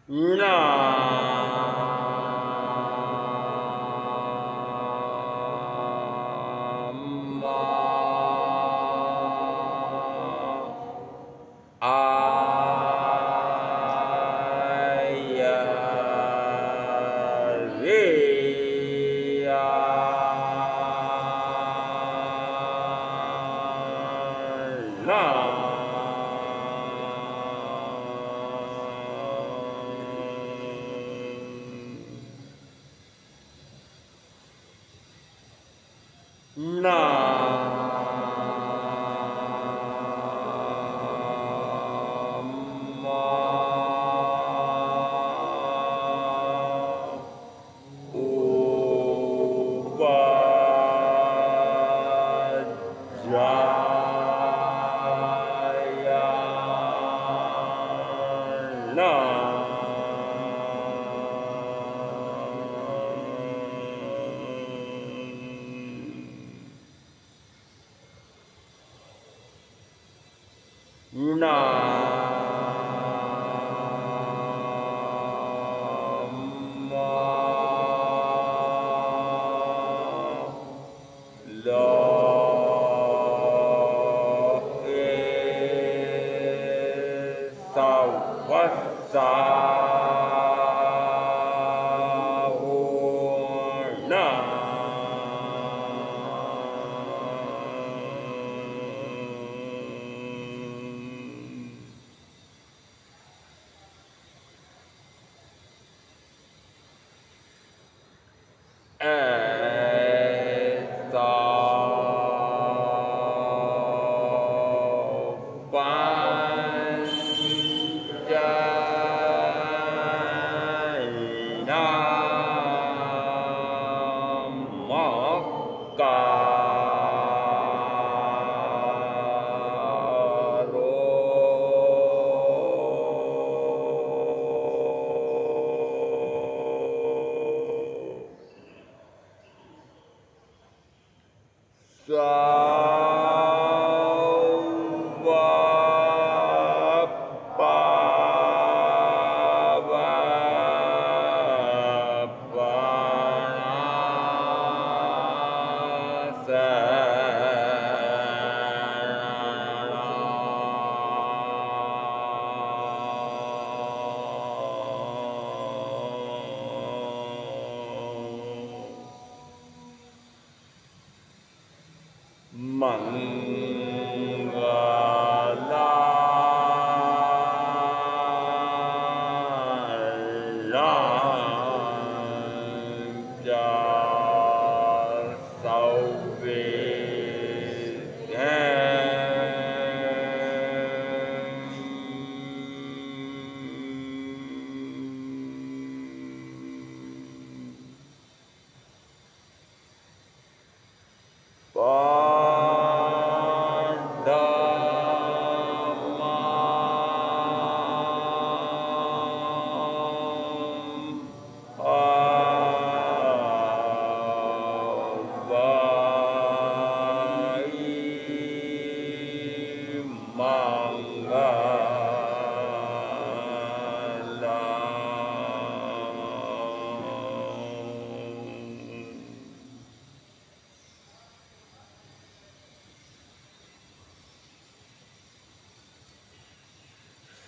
ना ना ना ऐसा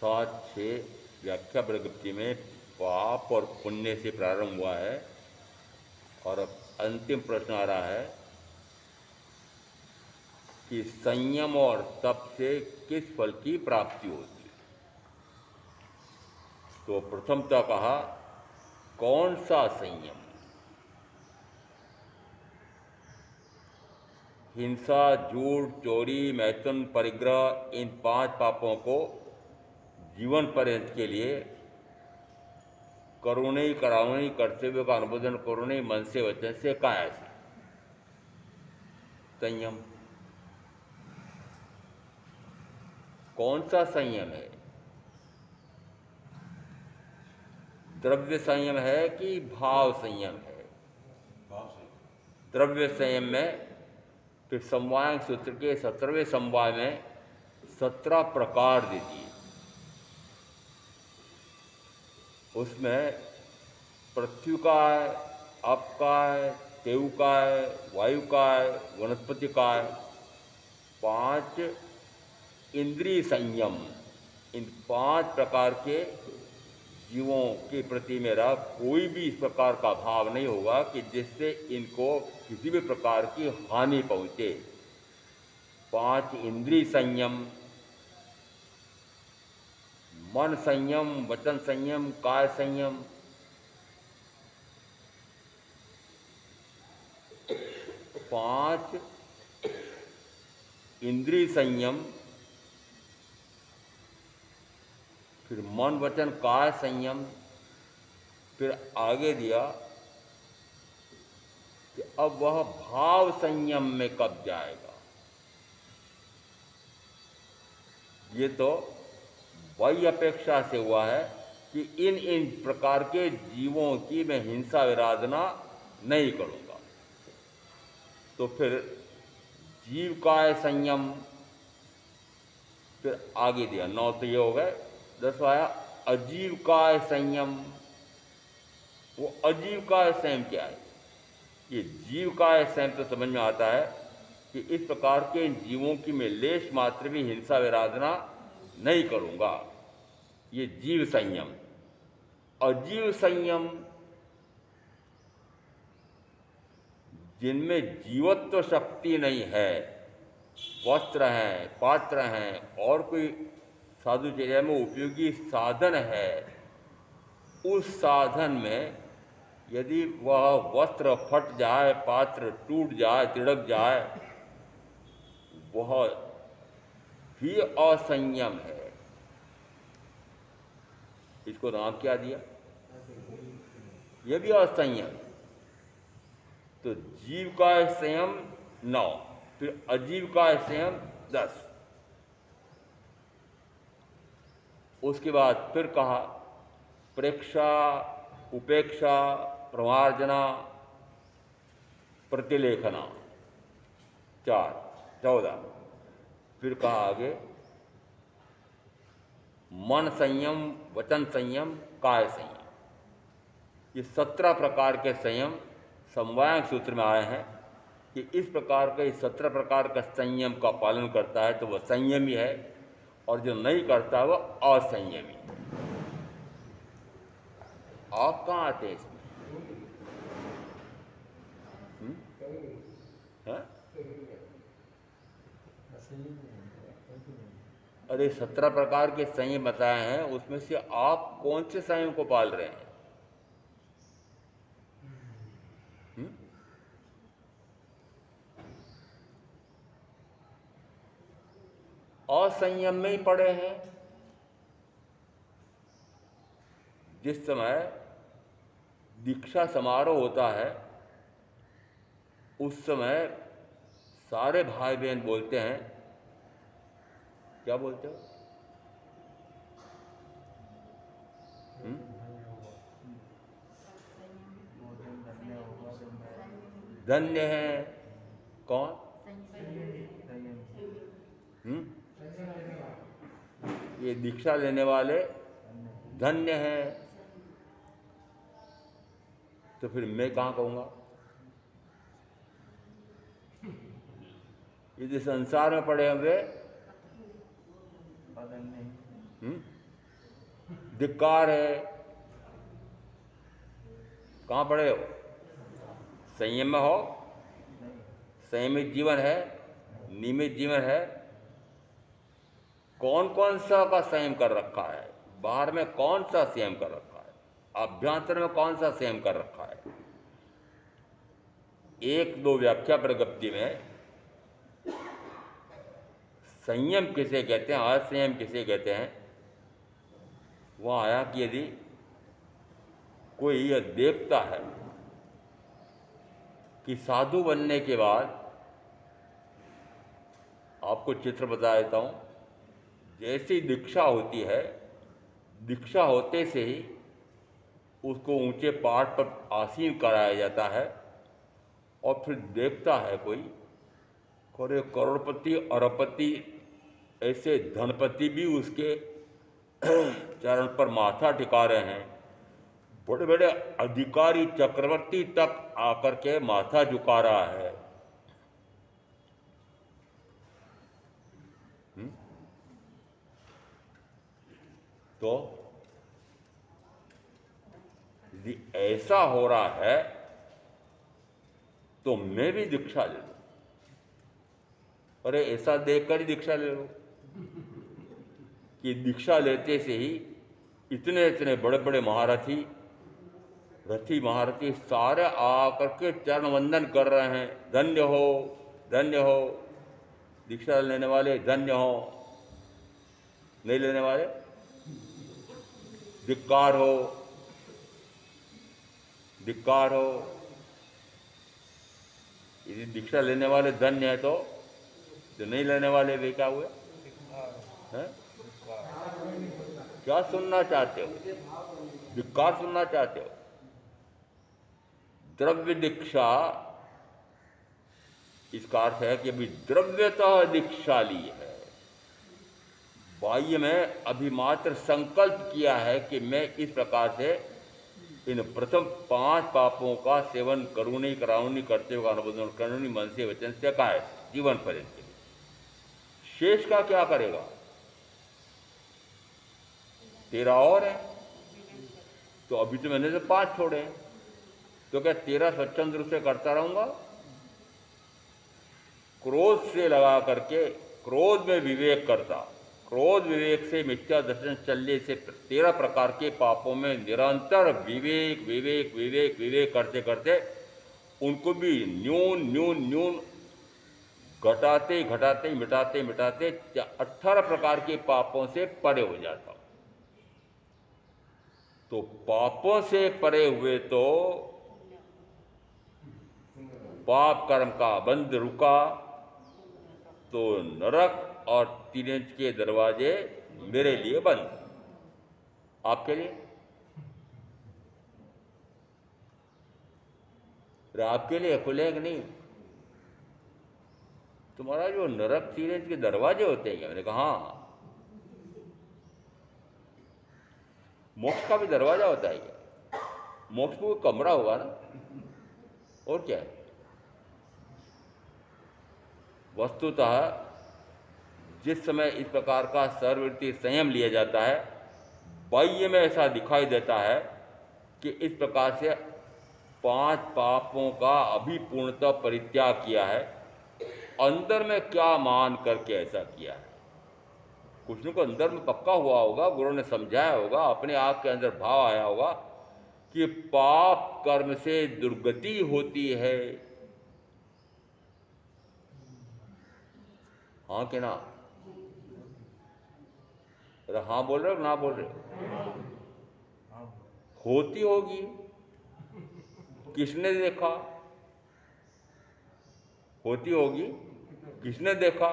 सात छः व्याख्या प्रकृति में पाप और पुण्य से प्रारंभ हुआ है और अब अंतिम प्रश्न आ रहा है कि संयम और तप से किस फल की प्राप्ति होती है। तो प्रथमतः कहा कौन सा संयम। हिंसा, झूठ, चोरी, मैथुन, परिग्रह, इन 5 पापों को जीवन पर्यंत के लिए करुणे करावणी कर्तव्य का अनुमोदन करुणे मन से वचन से काया से संयम। कौन सा संयम है? द्रव्य संयम है कि भाव संयम है? द्रव्य संयम में फिर समवाय सूत्र के 17वें समवाय में 17 प्रकार दे दिए। उसमें पृथ्वी का है, अप का है, तेयु का है, वायु का है, वनस्पति का है। 5 इंद्रिय संयम, इन 5 प्रकार के जीवों के प्रति मेरा कोई भी इस प्रकार का भाव नहीं होगा कि जिससे इनको किसी भी प्रकार की हानि पहुंचे। 5 इंद्रिय संयम, मन संयम, वचन संयम, काय संयम। 5 इंद्रिय संयम, फिर मन वचन काय संयम, फिर आगे दिया कि अब वह भाव संयम में कब जाएगा। ये तो वही अपेक्षा से हुआ है कि इन इन प्रकार के जीवों की मैं हिंसा विराधना नहीं करूँगा। तो फिर जीव काय संयम, फिर आगे दिया 9 तो ये हो गए। 10वां आया अजीव काय संयम। वो अजीव काय संयम क्या है? ये जीव काय संयम तो समझ में आता है कि इस प्रकार के जीवों की मैं लेश मात्र भी हिंसा विराधना नहीं करूँगा, ये जीव संयम। अजीव संयम, जिनमें जीवत्व शक्ति नहीं है, वस्त्र हैं, पात्र हैं और कोई साधुचर्या में उपयोगी साधन है, उस साधन में यदि वह वस्त्र फट जाए, पात्र टूट जाए, तिड़क जाए, वह भी असंयम है। इसको नाम क्या दिया? यह भी असंयम। तो जीव का संयम 9, फिर अजीव का संयम 10। उसके बाद फिर कहा प्रेक्षा, उपेक्षा, प्रमार्जना, प्रतिलेखना 4, 14। फिर कहा आगे मन संयम, वचन संयम, काय संयम। ये 17 प्रकार के संयम समवायिक सूत्र में आए हैं कि इस प्रकार के 17 प्रकार का संयम का पालन करता है तो वह संयमी है, और जो नहीं करता वह असंयमी। आप कहाँ आते हैं इसमें? हाँ? अरे 17 प्रकार के संयम बताए हैं, उसमें से आप कौन से संयम को पाल रहे हैं? असंयम में ही पड़े हैं। जिस समय दीक्षा समारोह होता है उस समय सारे भाई बहन बोलते हैं, क्या बोलते हो? धन्य है। कौन? ये दीक्षा लेने वाले धन्य हैं। तो फिर मैं कहाँ कहूँगा? यदि संसार में पड़े हुए धिक्कार है। कहाँ पड़े हो? संयम में हो? संयमित जीवन है, नियमित जीवन है। कौन कौन सा का संयम कर रखा है? बाहर में कौन सा संयम कर रखा है? अभ्यंतर में कौन सा संयम कर रखा है? 1-2 व्याख्या प्रगति में संयम किसे कहते हैं, असंयम किसे कहते हैं, वहाँ आया कि यदि कोई यह देखता है कि साधु बनने के बाद, आपको चित्र बता देता हूँ, जैसी दीक्षा होती है, दीक्षा होते से ही उसको ऊंचे पहाड़ पर आसीन कराया जाता है और फिर देखता है कोई करोड़पति, अरबपति, ऐसे धनपति भी उसके चरण पर माथा टिका रहे हैं, बड़े बड़े अधिकारी चक्रवर्ती तक आकर के माथा झुका रहा है। तो यदि ऐसा हो रहा है तो मैं भी दीक्षा ले लूं। अरे ऐसा देखकर ही दीक्षा ले लो कि दीक्षा लेते से ही इतने इतने बड़े बड़े महारथी सारे आकर के चरण वंदन कर रहे हैं, धन्य हो, धन्य हो। दीक्षा लेने वाले धन्य हो, नहीं लेने वाले धिक्कार हो, धिक्कार हो। यदि दीक्षा लेने वाले धन्य है तो नहीं लेने वाले भी क्या हुए हैं? क्या सुनना चाहते हो? धिक्कार सुनना चाहते हो? द्रव्य दीक्षा इसका अर्थ है कि अभी द्रव्यतः दीक्षा ली है, बाह्य में अभी मात्र संकल्प किया है कि मैं इस प्रकार से इन प्रथम 5 पापों का सेवन करूं नहीं, कराऊं नहीं, करते हुए अनुबंधन करूं नहीं, मन से वचन से काया से, जीवन पर्यंत के लिए। शेष का क्या करेगा? तेरा और है, तो अभी तो मैंने से 5 छोड़े हैं, तो क्या 13 स्वच्छंद रूप से करता रहूंगा? क्रोध से लगा करके, क्रोध में विवेक करता, क्रोध विवेक से मिथ्या दर्शन चलने से 13 प्रकार के पापों में निरंतर विवेक विवेक विवेक विवेक करते करते उनको भी न्यून न्यून न्यून घटाते घटाते मिटाते मिटाते 18 प्रकार के पापों से परे हो जाता। तो पापों से परे हुए तो पाप कर्म का बंध रुका, तो नरक और 3 इंच के दरवाजे मेरे लिए बंद, आपके लिए? आपके लिए खुलेंगे नहीं? तुम्हारा जो नरक 3 इंच के दरवाजे होते हैं, मैंने कहा हाँ। मोक्ष का भी दरवाजा होता है क्या? मोक्ष को कमरा होगा ना, और क्या है? वस्तुतः जिस समय इस प्रकार का सर्ववृत्ति संयम लिया जाता है, बाह्य में ऐसा दिखाई देता है कि इस प्रकार से 5 पापों का अभी पूर्णतः परित्याग किया है। अंदर में क्या मान करके ऐसा किया है? कुछ न कुछ अंदर में पक्का हुआ होगा, गुरु ने समझाया होगा, अपने आप के अंदर भाव आया होगा कि पाप कर्म से दुर्गति होती है। हाँ कि ना? अरे हाँ बोल रहे हो ना बोल रहे हो? होती होगी, किसने देखा? होती होगी, किसने देखा?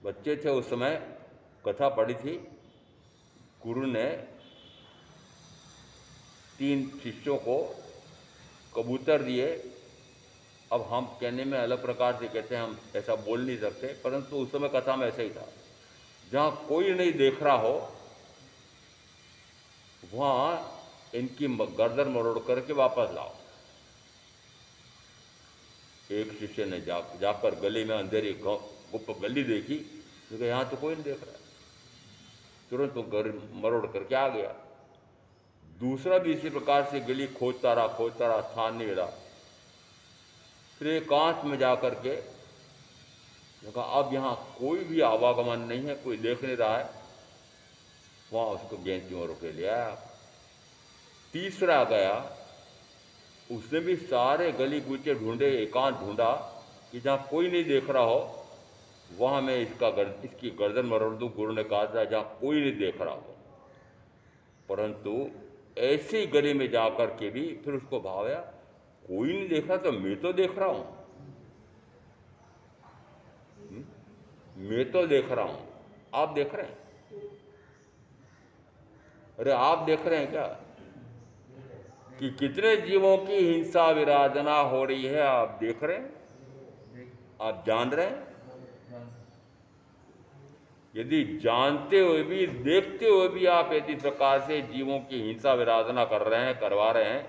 बच्चे थे उस समय, कथा पढ़ी थी, गुरु ने 3 शिष्यों को कबूतर दिए। अब हम कहने में अलग प्रकार से कहते हैं, हम ऐसा बोल नहीं सकते, परंतु उस समय कथा में ऐसा ही था। जहाँ कोई नहीं देख रहा हो वहाँ इनकी गर्दन मरोड़ करके वापस लाओ। एक शिष्य ने जाकर गली में अंधेरी गुप्त गली देखी, तो यहाँ तो कोई नहीं देख रहा, तुरंत वो गर्दन मरोड़ करके आ गया। दूसरा भी इसी प्रकार से गली खोजता रहा, स्थान नहीं मिला। फिर एकांत में जाकर के देखा अब यहाँ कोई भी आवागमन नहीं है, कोई देख नहीं रहा है, वहाँ उसको गेंद की ओर के ले आया। तीसरा गया, उसने भी सारे गली कूचे ढूंढे, एकांत ढूंढा कि जहाँ कोई नहीं देख रहा हो वहाँ मैं इसकी गर्दन मरोड़ दूँ। गुरु ने कहा था जहाँ कोई नहीं देख रहा हो, परंतु ऐसी गली में जाकर के भी फिर उसको भाव आया, कोई नहीं देख रहा तो मैं तो देख रहा हूँ, मैं तो देख रहा हूँ, आप देख रहे हैं? अरे आप देख रहे हैं क्या कि कितने जीवों की हिंसा विराधना हो रही है? आप देख रहे हैं? आप जान रहे हैं? यदि जानते हुए भी, देखते हुए भी आप यदि इस प्रकार से जीवों की हिंसा विराधना कर रहे हैं, करवा रहे हैं,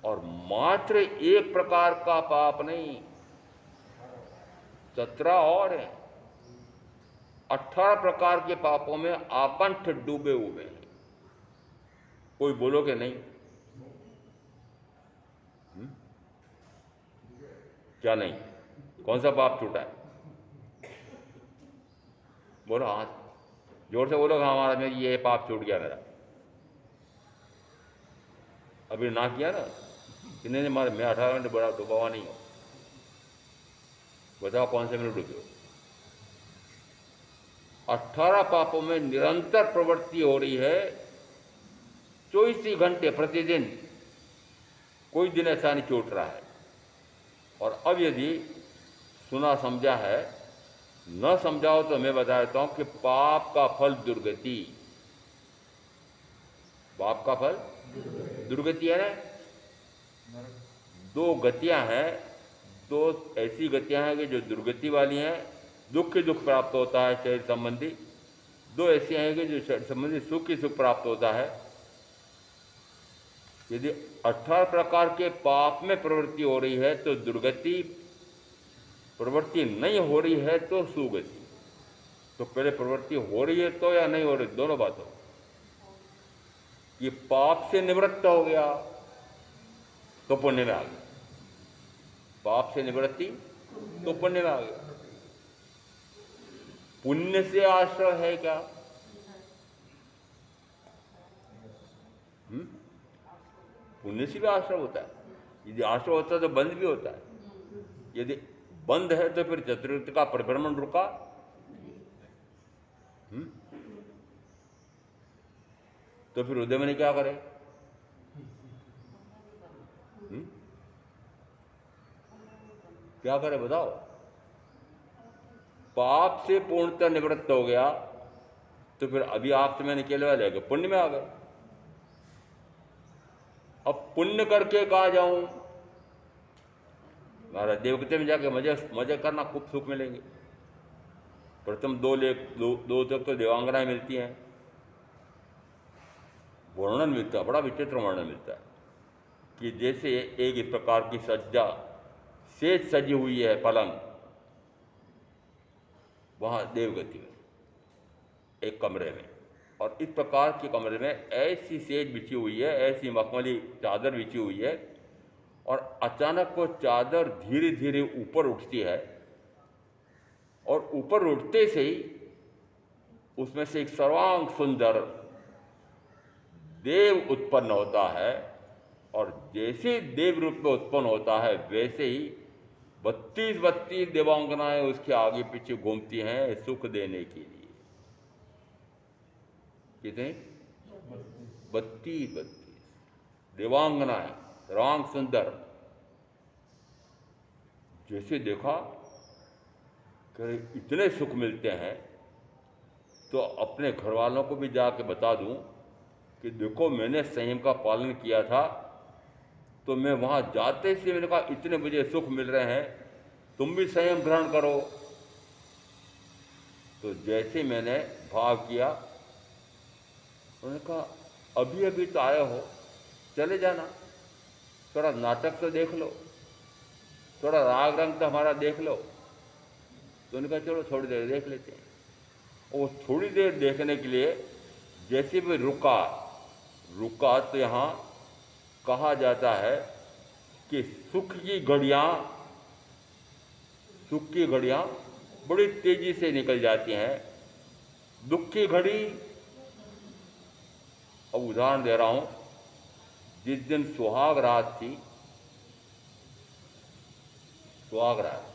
और मात्र एक प्रकार का पाप नहीं, 17 और हैं, 18 प्रकार के पापों में आकंठ डूबे हुए हैं। कोई बोलोगे नहीं? हुँ? क्या नहीं? कौन सा पाप छूटा है? बोलो हाथ जोर से बोलो, हमारा में ये पाप छूट गया मेरा। अभी ना किया ना कि नहीं मारे, मैं 18 घंटे बड़ा डूबा हुआ नहीं हूँ। बताओ कौन से में डूबे हो? 18 पापों में निरंतर प्रवृत्ति हो रही है, 24 ही घंटे प्रतिदिन, कोई दिन ऐसा नहीं छूट रहा है। और अब यदि सुना समझा है, न समझाओ तो मैं बता देता हूं कि पाप का फल दुर्गति। पाप का फल दुर्गति है ना। दो गतियां हैं, दो ऐसी गतियां हैं कि जो दुर्गति वाली हैं, दुख ही दुख प्राप्त होता है शरीर संबंधी। दो ऐसी हैं कि जो शरीर संबंधी सुख ही सुख प्राप्त होता है। यदि 18 प्रकार के पाप में प्रवृत्ति हो रही है तो दुर्गति, प्रवृत्ति नहीं हो रही है तो सुगति। तो पहले प्रवृत्ति हो रही है तो या नहीं हो रही, दोनों बात हो। ये पाप से निवृत्त हो गया तो पुण्य में आ गया, पाप से निवृत्ति तो पुण्य में आ गया। पुण्य से आश्रय है क्या? पुण्य से भी आश्रय होता है। यदि आश्रय होता है तो बंद भी होता है। यदि बंद है तो फिर चतुर्थ का परिभ्रमण रुका। तो फिर उद्यमनी क्या करे? क्या करे बताओ? पाप से पूर्णतः निवृत्त हो गया तो फिर अभी आप से मैंने केवल वाले पुण्य में आ गए। अब पुण्य करके कहा जाऊं, महाराज देवगति में जाके मजे मजे करना, खूब सुख मिलेंगे। प्रथम दो तक तो देवांगनाएं मिलती हैं, वर्णन मिलता है, बड़ा विचित्र वर्णन मिलता है कि जैसे एक इस प्रकार की सज्जा सेज सजी हुई है पलंग, वहां देवगति में एक कमरे में, और इस प्रकार के कमरे में ऐसी सेज बिछी हुई है, ऐसी मखमली चादर बिछी हुई है, और अचानक वो चादर धीरे धीरे ऊपर उठती है, और ऊपर उठते से ही उसमें से एक सर्वांग सुंदर देव उत्पन्न होता है। और जैसे देव रूप में उत्पन्न होता है वैसे ही 32 देवांगनाएं उसके आगे पीछे घूमती हैं सुख देने के लिए। कितने? 32 देवांगनाएं, सर्वांग सुंदर। जैसे देखा कि इतने सुख मिलते हैं तो अपने घर वालों को भी जाके बता दूं कि देखो मैंने संयम का पालन किया था, तो मैं वहां जाते से मैंने कहा इतने मुझे सुख मिल रहे हैं, तुम भी संयम ग्रहण करो। तो जैसे मैंने भाव किया, उन्होंने कहा अभी अभी तो आए हो, चले जाना, थोड़ा नाटक तो देख लो, थोड़ा राग रंग तो हमारा देख लो। तो उन्होंने कहा चलो थोड़ी देर देख लेते हैं। और थोड़ी देर देखने के लिए जैसे भी रुका, तो यहाँ कहा जाता है कि सुख की घड़ियाँ बड़ी तेजी से निकल जाती हैं, दुख की घड़ी, अब उदाहरण दे रहा हूं, जिस दिन सुहाग रात थी, सुहाग रात,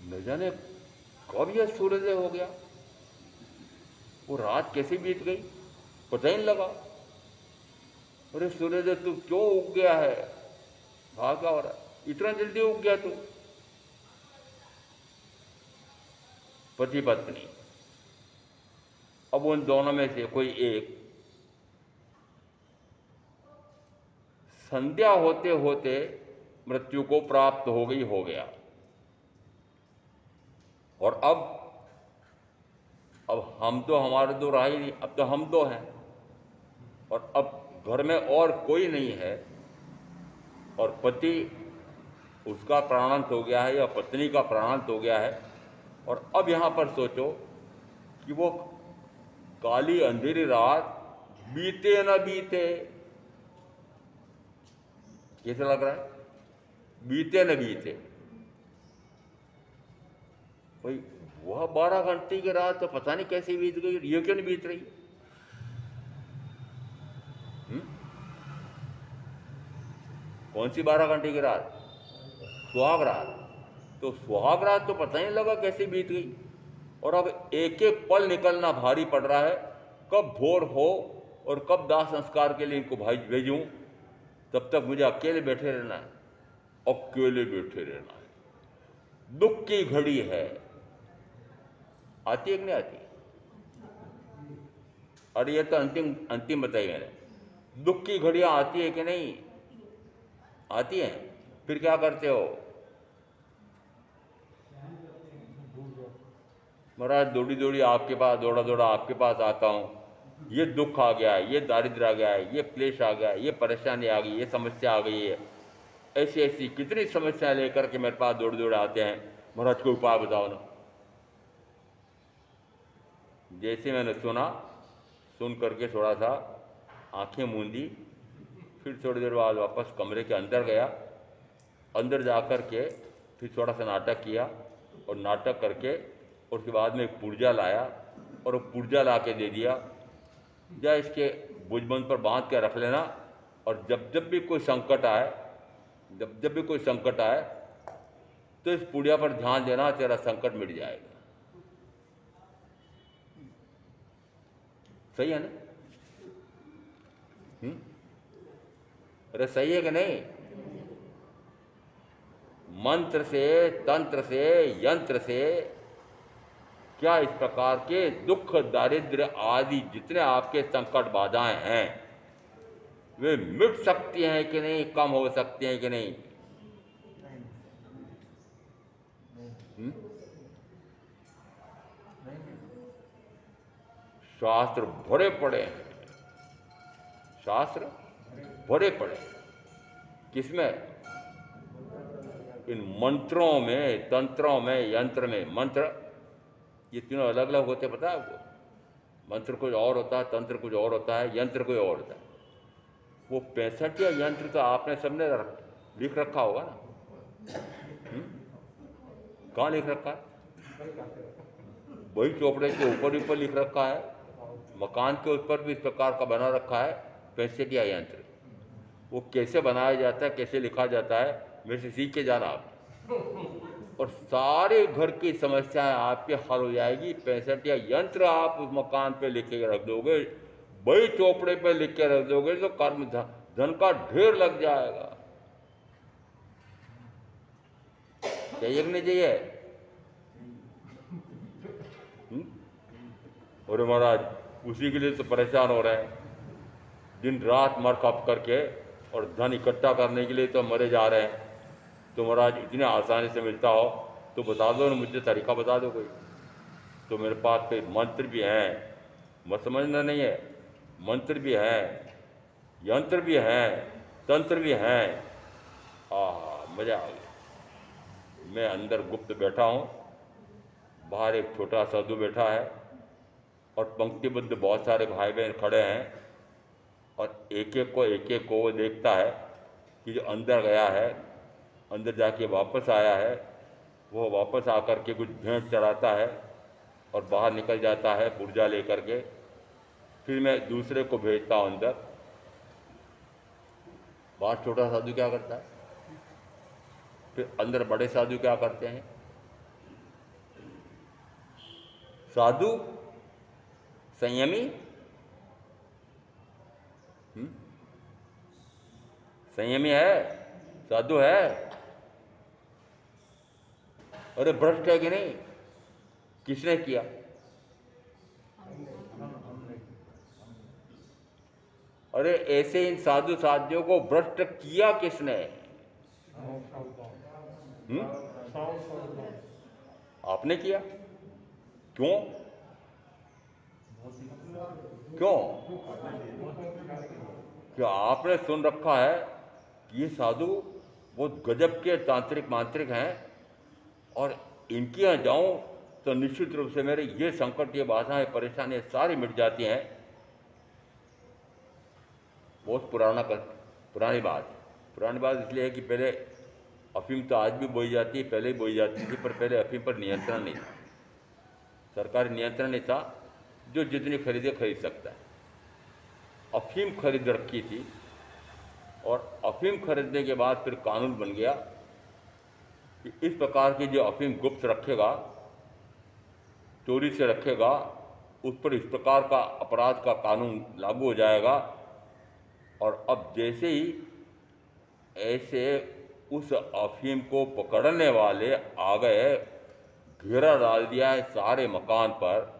न जाने कब यह सूर्योदय हो गया, वो रात कैसे बीत गई पता ही नहीं लगा। अरे सूर्योदय तू क्यों उग गया है, भाग क्या हो रहा है, इतना जल्दी उग गया तू? पति पत्नी, अब उन दोनों में से कोई एक संध्या होते होते मृत्यु को प्राप्त हो गया। और अब हम तो हमारे दो रहा ही नहीं, अब तो हम दो हैं, और अब घर में और कोई नहीं है, और पति उसका प्राणांत हो गया है या पत्नी का प्राणांत हो गया है, और अब यहाँ पर सोचो कि वो काली अंधेरी रात बीते न बीते। कैसे लग रहा है? बीते न बीते भाई, वह 12 घंटे की रात तो पता नहीं कैसे बीत गई, ये क्यों नहीं बीत रही? हुँ? कौन सी 12 घंटे की रात? सुहाग रात। तो सुहाग रात तो पता ही नहीं लगा कैसे बीत गई, और अब एक एक पल निकलना भारी पड़ रहा है। कब भोर हो और कब दाह संस्कार के लिए इनको भाई भेजूं, तब तक मुझे अकेले बैठे रहना है, अकेले बैठे रहना है। दुख की घड़ी है, आती है कि नहीं आती? अरे ये तो अंतिम अंतिम बताई मैंने। दुख की घड़ियां आती है कि नहीं आती हैं? फिर क्या करते हो? महाराज दौड़ी दौड़ी आपके पास, दौड़ा दौड़ा आपके पास आता हूँ, ये दुख आ गया है, ये दारिद्र आ गया है, ये क्लेश आ गया है, ये परेशानी आ गई, ये समस्या आ गई है, ऐसी ऐसी कितनी समस्याएं लेकर के मेरे पास दौड़ दौड़ आते हैं, महाराज कोई उपाय बताओ ना। जैसे मैंने सुना, सुन करके थोड़ा सा आंखें मूंदी, फिर थोड़ी देर बाद वापस कमरे के अंदर गया, अंदर जा कर के फिर थोड़ा सा नाटक किया, और नाटक करके उसके बाद में एक पुर्जा लाया, और वो पुर्जा ला के दे दिया, या इसके भुजबंद पर बांध के रख लेना, और जब जब भी कोई संकट आए, जब जब भी कोई संकट आए, तो इस पुड़िया पर ध्यान देना, तेरा संकट मिट जाएगा। सही है ना? अरे सही है कि नहीं? मंत्र से, तंत्र से, यंत्र से क्या इस प्रकार के दुख, दारिद्र्य आदि जितने आपके संकट बाधाएं हैं, वे मिट सकती हैं कि नहीं, कम हो सकती हैं कि नहीं? हुँ? शास्त्र भरे पड़े हैं, शास्त्र भरे पड़े हैं। किसमें? इन मंत्रों में, तंत्रों में, यंत्र में। मंत्र ये तीनों अलग अलग होते, पता है आपको? मंत्र कुछ और होता है, तंत्र कुछ और होता है, यंत्र कोई और होता है। वो 65 या यंत्र तो आपने सबने लिख रखा होगा ना? कहाँ लिख रखा है? वही चौपड़े के ऊपर ऊपर लिख रखा है, मकान के ऊपर भी इस प्रकार का बना रखा है 65 या यंत्र। वो कैसे बनाया जाता है, कैसे लिखा जाता है, मेरे से सीख के जाना आप, और सारे घर की समस्याएं आपके हल हो जाएगी। 65 या यंत्र आप उस मकान पे लिख के रख दोगे, वही चौपड़े पे लिख के रख दोगे, तो कर्म धन का ढेर लग जाएगा। चाहिए कि नहीं चाहिए? और महाराज उसी के लिए तो परेशान हो रहे हैं, दिन रात मर खप करके, और धन इकट्ठा करने के लिए तो मरे जा रहे हैं। तो महाराज इतने आसानी से मिलता हो तो बता दो ना, मुझे तरीका बता दो कोई। तो मेरे पास कई मंत्र भी हैं, मत समझना नहीं है, मंत्र भी हैं, यंत्र भी हैं, तंत्र भी हैं। मज़ा आ गया। मैं अंदर गुप्त बैठा हूँ, बाहर एक छोटा साधु बैठा है, और पंक्तिबद्ध बहुत सारे भाई बहन खड़े हैं, और एक एक को वो देखता है कि जो अंदर गया है, अंदर जाके वापस आया है, वो वापस आकर के कुछ भेंट चढ़ाता है और बाहर निकल जाता है पुर्जा लेकर के। फिर मैं दूसरे को भेजता हूँ अंदर। बाहर छोटा साधु क्या करता है, फिर अंदर बड़े साधु क्या करते हैं? साधु संयमी, संयमी है, साधु है। अरे भ्रष्ट है कि नहीं? किसने किया? अरे ऐसे इन साधु साधियों को भ्रष्ट किया किसने? आपने किया? क्यों? क्यों? क्या आपने सुन रखा है कि ये साधु बहुत गजब के तांत्रिक मांत्रिक हैं और इनके यहाँ जाऊं तो निश्चित रूप से मेरे ये संकट, ये बाधाएं, परेशानियां सारी मिट जाती हैं? बहुत पुरानी बात इसलिए है कि पहले अफीम तो आज भी बोई जाती है, पहले ही बोई जाती थी, पर पहले अफीम पर नियंत्रण नहीं था, सरकारी नियंत्रण नहीं था। जो जितनी खरीदे खरीद सकता है। अफीम खरीद रखी थी और अफीम खरीदने के बाद फिर कानून बन गया कि इस प्रकार की जो अफीम गुप्त रखेगा, चोरी से रखेगा, उस पर इस प्रकार का अपराध का कानून लागू हो जाएगा। और अब जैसे ही ऐसे उस अफीम को पकड़ने वाले आ गए, घेरा डाल दिया है सारे मकान पर,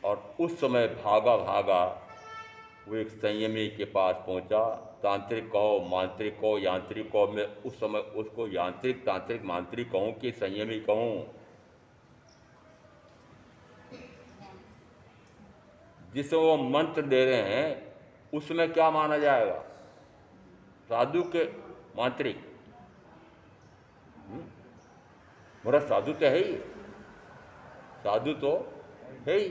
और उस समय भागा भागा वो एक संयमी के पास पहुंचा। तांत्रिक कहो, मांत्रिक कहो, यांत्रिक कहो, मैं उस समय उसको यांत्रिक, तांत्रिक, मांत्रिक कहूं कि संयमी कहूं? जिसे वो मंत्र दे रहे हैं उसमें क्या माना जाएगा? साधु के मांत्रिक? मेरा साधु तो है ही, साधु तो है ही।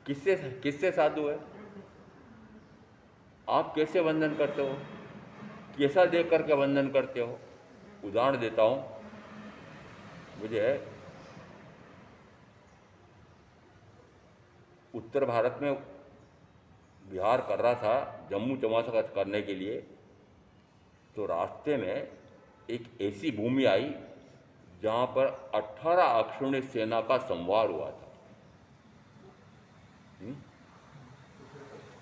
किससे किससे साधु है? आप कैसे वंदन करते हो? कैसा देख करके वंदन करते हो? उदाहरण देता हूं। मुझे उत्तर भारत में विहार कर रहा था, जम्मू चौमासा करने के लिए, तो रास्ते में एक ऐसी भूमि आई जहां पर 18 अक्षौणी सेना का संवार हुआ था।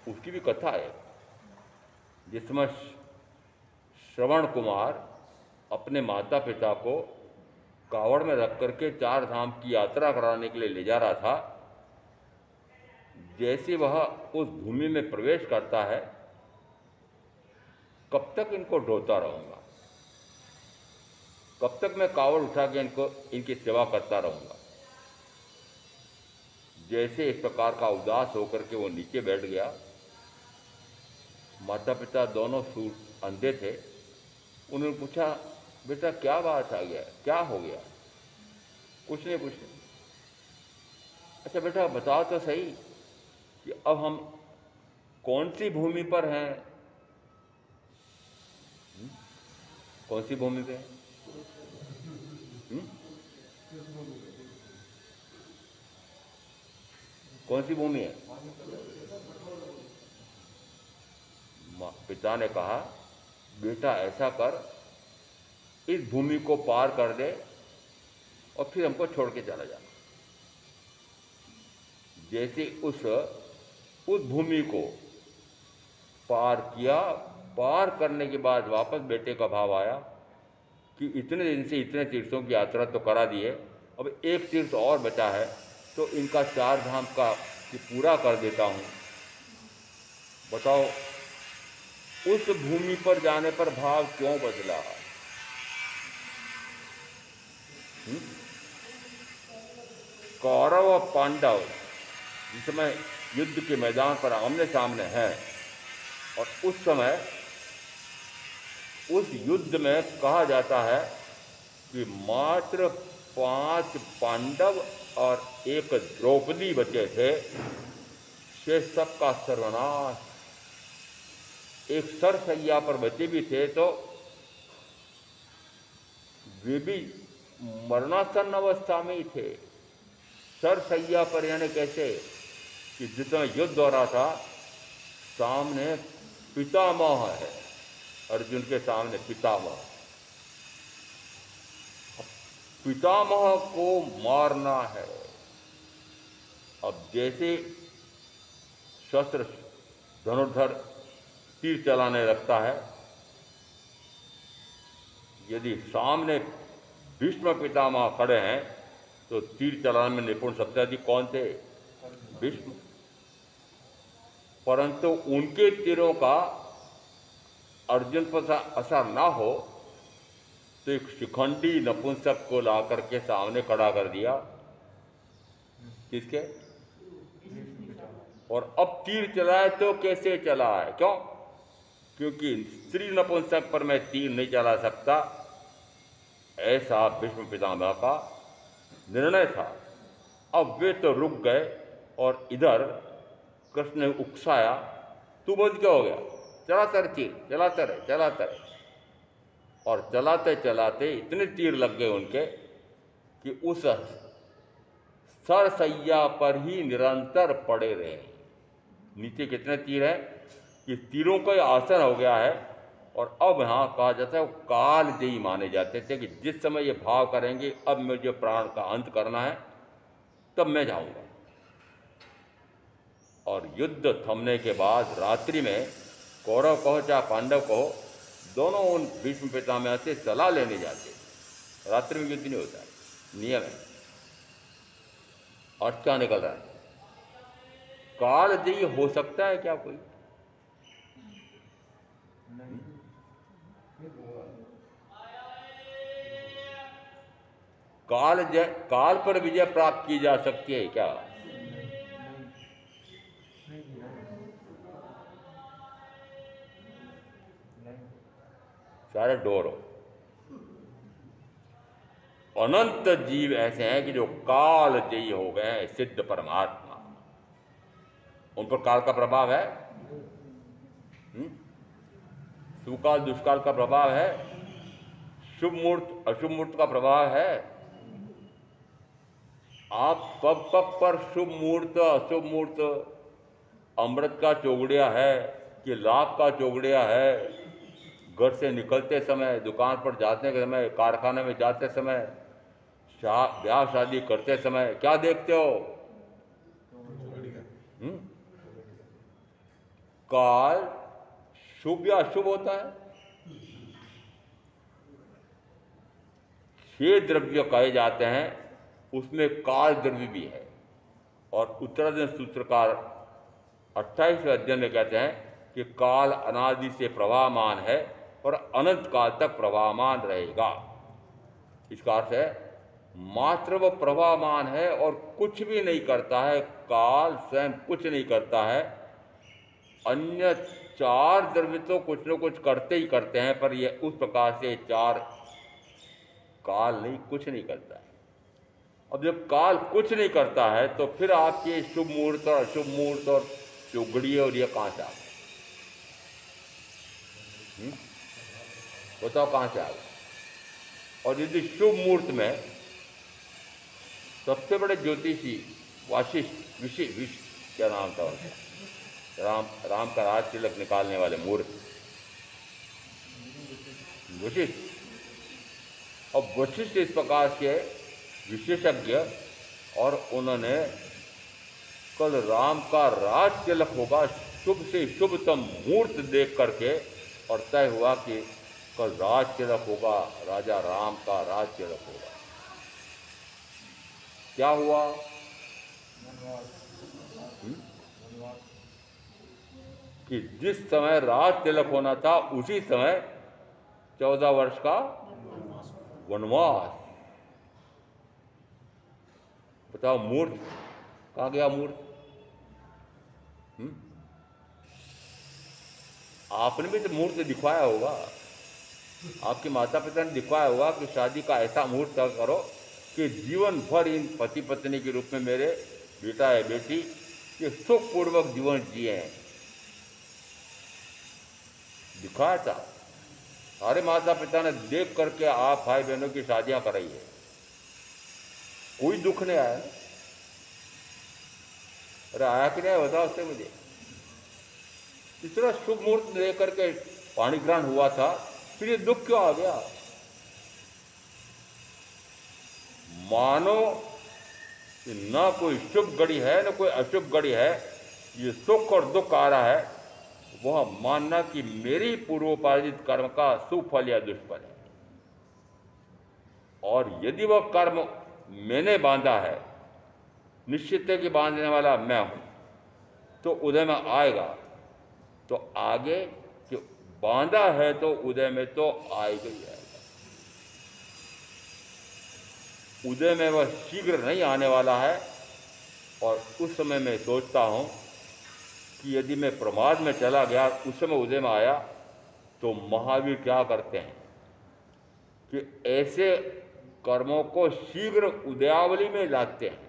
उसकी भी कथा है, जिसमें श्रवण कुमार अपने माता पिता को कावड़ में रख करके 4 धाम की यात्रा कराने के लिए ले जा रहा था। जैसे वह उस भूमि में प्रवेश करता है, कब तक इनको ढोता रहूंगा, कब तक मैं कावड़ उठा के इनकी सेवा करता रहूंगा। जैसे इस प्रकार का उदास होकर के वो नीचे बैठ गया, माता पिता दोनों अंधे थे। उन्होंने पूछा, बेटा क्या बात आ गया, क्या हो गया? कुछ नहीं, कुछ नहीं। अच्छा बेटा बताओ तो सही कि अब हम कौन सी भूमि पर हैं? कौन सी भूमि पे हैं? कौन सी भूमि है? पिता ने कहा, बेटा ऐसा कर, इस भूमि को पार कर दे और फिर हमको छोड़ के चला जा। जैसे उस भूमि को पार किया, पार करने के बाद वापस बेटे का भाव आया कि इतने दिन से इतने तीर्थों की यात्रा तो करा दी है, अब एक तीर्थ और बचा है, तो इनका 4 धाम का कि पूरा कर देता हूँ। बताओ उस भूमि पर जाने पर भाव क्यों बदला? कौरव और पांडव जिस समय युद्ध के मैदान पर आमने सामने हैं, और उस समय उस युद्ध में कहा जाता है कि मात्र 5 पांडव और 1 द्रौपदी बचे थे, शेष सबका सर्वनाश। एक सरसैया पर बचे भी थे तो वे भी मरणासन अवस्था में ही थे। सरसैया पर यानी कैसे कि जितना युद्ध हो रहा था, सामने पितामह है, अर्जुन के सामने पितामह। पितामह को मारना है। अब जैसे शस्त्र धनुर्धर तीर चलाने लगता है, यदि सामने भीष्म पितामह खड़े हैं तो तीर चलाने में निपुण सबसे अधिक कौन थे? भीष्म। परंतु उनके तीरों का अर्जुन पर असर ना हो, तो एक शिखंडी नपुंसक को ला करके सामने खड़ा कर दिया, किसके? और अब तीर चलाए तो कैसे चला है? क्यों? क्योंकि स्त्री नपुंसक पर मैं तीर नहीं चला सकता, ऐसा भीष्म पितामह का निर्णय था। अब वे तो रुक गए और इधर कृष्ण ने उकसाया, तू बोझ क्या हो गया, चलाता रहे तीर, चलाता रहे, चलाता रहे। और चलाते चलाते इतने तीर लग गए उनके कि उस सरसैया पर ही निरंतर पड़े रहे। नीचे कितने तीर हैं कि तीरों का आसन हो गया है। और अब यहाँ कहा जाता है वो कालजयी माने जाते थे कि जिस समय ये भाव करेंगे अब मुझे प्राण का अंत करना है तब मैं जाऊंगा। और युद्ध थमने के बाद रात्रि में कौरव कहो चाहे पांडव कहो, दोनों उन भीष्म पितामह से सलाह लेने जाते। रात्रि में युद्ध नहीं होता है, नियम है। और क्या निकल रहा है? कालजयी हो सकता है क्या कोई? काल पर विजय प्राप्त की जा सकती है क्या? सारे डोर हो। अनंत जीव ऐसे हैं कि जो कालजयी हो गए हैं, सिद्ध परमात्मा, उन पर काल का प्रभाव है। सुकाल दुष्काल का प्रभाव है, शुभ मुहूर्त अशुभ मुहूर्त का प्रभाव है। आप पग पग पर शुभ मुहूर्त अशुभ मुहूर्त, अमृत का चौगड़िया है कि लाभ का चौगड़िया है, घर से निकलते समय, दुकान पर जाते समय, कारखाने में जाते समय, ब्याह शादी करते समय क्या देखते हो? काल शुभ या अशुभ होता है। 6 द्रव्य कहे जाते हैं, उसमें काल द्रव्य भी है। और उत्तराधीन सूत्रकार 28वें अध्ययन में कहते हैं कि काल अनादि से प्रवाहमान है और अनंत काल तक प्रवाहमान रहेगा। इसका अर्थ है मात्र वो प्रवाहमान है और कुछ भी नहीं करता है, काल स्वयं कुछ नहीं करता है। अन्य 4 द्रव्य तो कुछ न कुछ करते ही करते हैं, पर यह उस प्रकार से 4 काल नहीं, कुछ नहीं करता है। अब जब काल कुछ नहीं करता है तो फिर आपके शुभ मुहूर्त और अशुभ मुहूर्त और चौगड़िए और ये कहाँ से आ गए? बताओ कहाँ से आ गए? और यदि शुभ मुहूर्त में सबसे बड़े ज्योतिषी वाशिष्ठ विश क्या नाम था उनका, राम का राज तिलक निकालने वाले मूर्ख वशिष्ठ। और वशिष्ठ इस प्रकार के विशेषज्ञ, और उन्होंने कल राम का राज तिलक होगा, शुभ से शुभतम मुहूर्त देख करके, और तय हुआ कि कल राज तिलक होगा, राजा राम का राज तिलक होगा। क्या हुआ? कि जिस समय राज तिलक होना था उसी समय 14 वर्ष का वनवास। बताओ मूर्ख कहाँ गया? मूर्ख आपने भी तो मुहूर्त दिखवाया होगा, आपके माता पिता ने दिखवाया होगा कि शादी का ऐसा मुहूर्त करो कि जीवन भर इन पति पत्नी के रूप में मेरे बेटा है बेटी ये सुखपूर्वक जीवन जिए हैं। दिखाया था। सारे माता पिता ने देख करके आप भाई बहनों की शादियां कराई है, कोई दुख नहीं आया। अरे आया कि नहीं बताओ उससे मुझे। इतना शुभ मुहूर्त लेकर के पाणी ग्रहण हुआ था, फिर ये दुख क्यों आ गया? मानो कि ना कोई शुभ घड़ी है ना कोई अशुभ घड़ी है, ये सुख और दुख आ रहा है, वह मानना कि मेरी पूर्वोपार्जित कर्म का सुफल या दुष्फल है। और यदि वह कर्म मैंने बांधा है, निश्चित है कि बांधने वाला मैं हूं, तो उदय में आएगा। तो आगे कि बांधा है तो उदय में तो आएगा ही आएगा। उदय में वह शीघ्र नहीं आने वाला है। और उस समय मैं सोचता हूँ कि यदि मैं प्रमाद में चला गया, उस समय उदय में आया, तो महावीर क्या करते हैं कि ऐसे कर्मों को शीघ्र उदयावली में लाते हैं।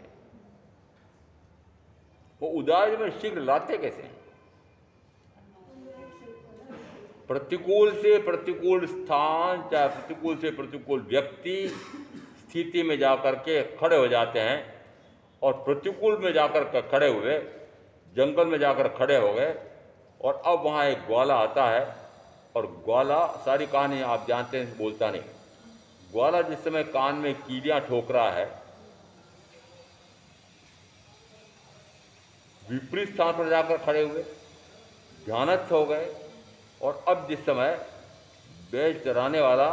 वो उदयावली में शीघ्र लाते कैसे हैं? प्रतिकूल से प्रतिकूल स्थान, चाहे प्रतिकूल से प्रतिकूल व्यक्ति स्थिति में जाकर के खड़े हो जाते हैं, और प्रतिकूल में जाकर के खड़े हुए, जंगल में जाकर खड़े हो गए, और अब वहाँ एक ग्वाला आता है। और ग्वाला, सारी कहानी आप जानते हैं, बोलता नहीं। ग्वाला जिस समय कान में कीलियां ठोक रहा है, विपरीत स्थान पर जाकर खड़े हुए, ध्यानस्थ हो गए। और अब जिस समय बैल चराने वाला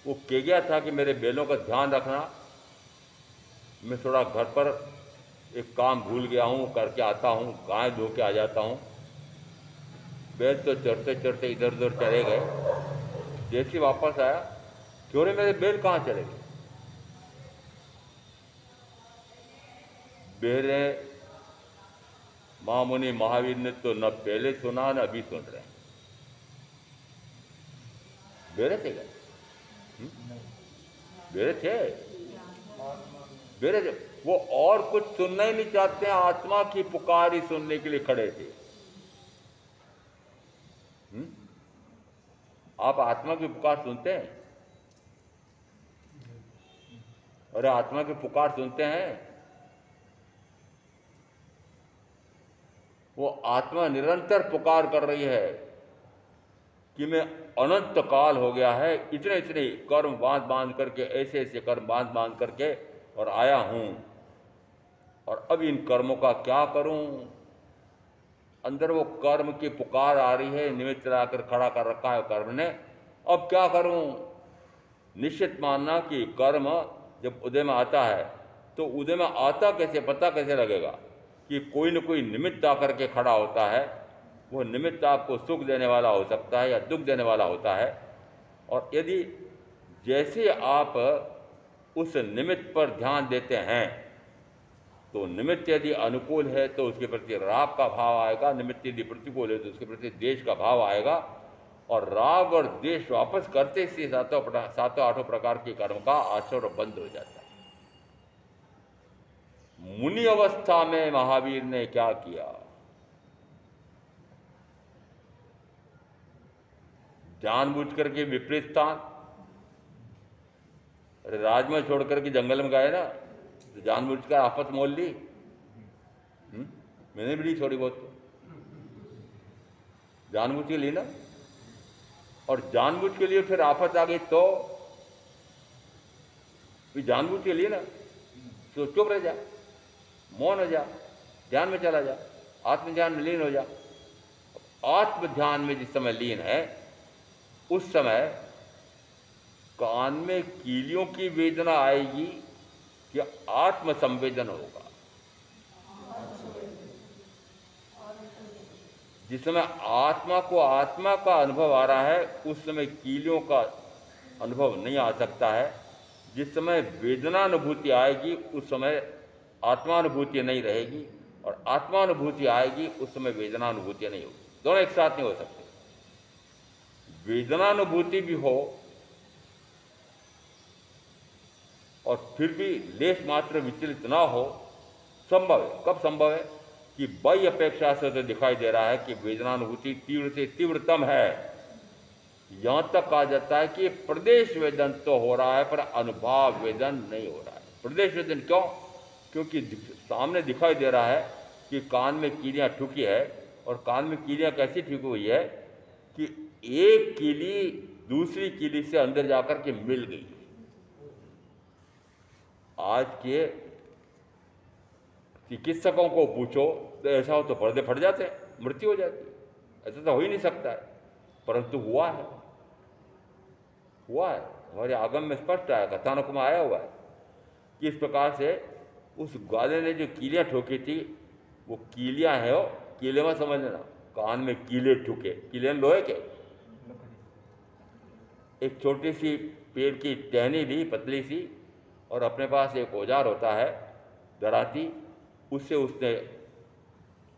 वो कह गया था कि मेरे बैलों का ध्यान रखना, मैं थोड़ा घर पर एक काम भूल गया हूँ, करके आता हूँ, गाय धो के आ जाता हूँ। बैल तो चढ़ते चढ़ते इधर उधर चले गए। जैसे वापस आया, क्यों रे मेरे बैल कहाँ चले गए? मेरे महामुनि महावीर ने तो न पहले सुना न अभी सुन रहे हैं। बेरे थे क्या? बेरे थे, बेरे थे। वो और कुछ सुनना ही नहीं चाहते हैं, आत्मा की पुकार ही सुनने के लिए खड़े थे। आप आत्मा की पुकार सुनते हैं? अरे आत्मा की पुकार सुनते हैं? वो आत्मा निरंतर पुकार कर रही है कि मैं अनंत काल हो गया है, इतने इतने कर्म बांध बांध करके, ऐसे ऐसे कर्म बांध बांध करके और आया हूं, और अब इन कर्मों का क्या करूं? अंदर वो कर्म की पुकार आ रही है, निमित्त लाकर खड़ा कर रखा है कर्म ने, अब क्या करूं? निश्चित मानना कि कर्म जब उदय में आता है, तो उदय में आता कैसे, पता कैसे लगेगा कि कोई न कोई निमित्त आकर के खड़ा होता है। वो निमित्त आपको सुख देने वाला हो सकता है या दुख देने वाला होता है। और यदि जैसे आप उस निमित्त पर ध्यान देते हैं, तो निमित्त यदि अनुकूल है तो उसके प्रति राग का भाव आएगा, निमित्त यदि प्रतिकूल है तो उसके प्रति द्वेष का भाव आएगा। और राग और द्वेष वापस करते से सातों आठों प्रकार के कर्म का आचरण बंद हो जाता है। मुनि अवस्था में महावीर ने क्या किया? जानबूझ करके विपरीत स्थान, अरे राजमहल छोड़ करके जंगल में गए ना, तो जानबूझ कर आफत मोल ली। मैंने भी ली थोड़ी बहुत, जानबूझ के ली ना। और जानबूझ के लिए फिर आफत आ गई तो जानबूझ के लिए ना, तो चुप रह जा, मौन हो जा, ध्यान में चला जा, आत्म ध्यान में लीन हो जा। आत्म ध्यान में जिस समय लीन है, उस समय कान में कीलियों की वेदना आएगी कि आत्म संवेदन होगा? जिस समय आत्मा को आत्मा का अनुभव आ रहा है, उस समय कीलियों का अनुभव नहीं आ सकता है। जिस समय वेदनानुभूति आएगी, उस समय आत्मानुभूति नहीं रहेगी, और आत्मानुभूति आएगी, उस समय वेदनानुभूति नहीं होगी। दोनों एक साथ नहीं हो सकते। वेदनानुभूति भी हो और फिर भी लेश मात्र विचलित ना हो, संभव है। कब संभव है? कि बाह्य अपेक्षा से तो दिखाई दे रहा है कि वेदनानुभूति तीव्र से तीव्रतम है। यहां तक कहा जाता है कि प्रदेश वेदन तो हो रहा है, पर अनुभाव वेदन नहीं हो रहा है। प्रदेश वेदन क्यों? क्योंकि सामने दिखाई दे रहा है कि कान में कीलियां ठुकी है, और कान में कीलियां कैसी ठुकी हुई है कि एक कीली दूसरी कीली से अंदर जाकर के मिल गई। आज के चिकित्सकों को पूछो तो ऐसा हो तो पर्दे फट जाते हैं, मृत्यु हो जाती है। ऐसा तो हो ही नहीं सकता है, परंतु हुआ है, हुआ है। हमारे आगम में स्पष्ट आया, कथानक में आया हुआ है कि इस प्रकार से उस ग्वाले ने जो कीलियां ठोकी थी, वो कीलियां है, वो कीले में समझ लेना, कान में कीले ठुके। कीले लोहे के, एक छोटी सी पेड़ की टहनी ली, पतली सी, और अपने पास एक औजार होता है दराती, उससे उसने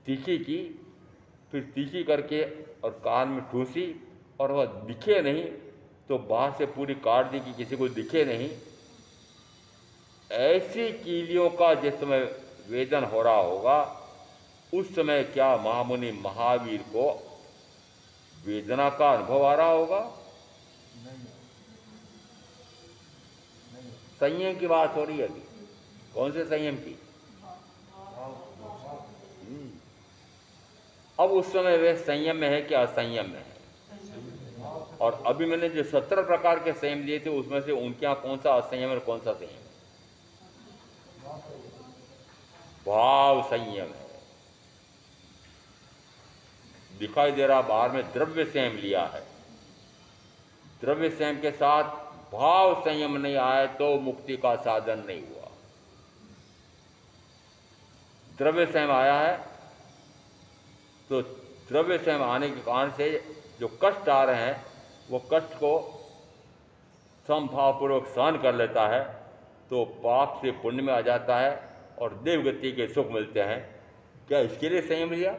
तीखी की, फिर तीखी करके और कान में ठूसी, और वह दिखे नहीं तो बाहर से पूरी काट दी कि किसी को दिखे नहीं। ऐसी कीलियों का जिस समय वेदन हो रहा होगा, उस समय क्या महामुनि महावीर को वेदना का अनुभव आ रहा होगा? संयम की बात हो रही है अभी। कौन से संयम की? अब उस समय वे संयम में है कि असंयम में है? और अभी मैंने जो 17 प्रकार के संयम दिए थे, उसमें से उनके यहाँ कौन सा असंयम और कौन सा संयम? भाव संयम है। दिखाई दे रहा बाहर में द्रव्य संयम लिया है, द्रव्य संयम के साथ भाव संयम नहीं आए तो मुक्ति का साधन नहीं हुआ। द्रव्य संयम आया है तो द्रव्य संयम आने के कारण से जो कष्ट आ रहे हैं, वो कष्ट को समभावपूर्वक सहन कर लेता है, तो पाप से पुण्य में आ जाता है और देवगति के सुख मिलते हैं। क्या इसके लिए संयम लिया?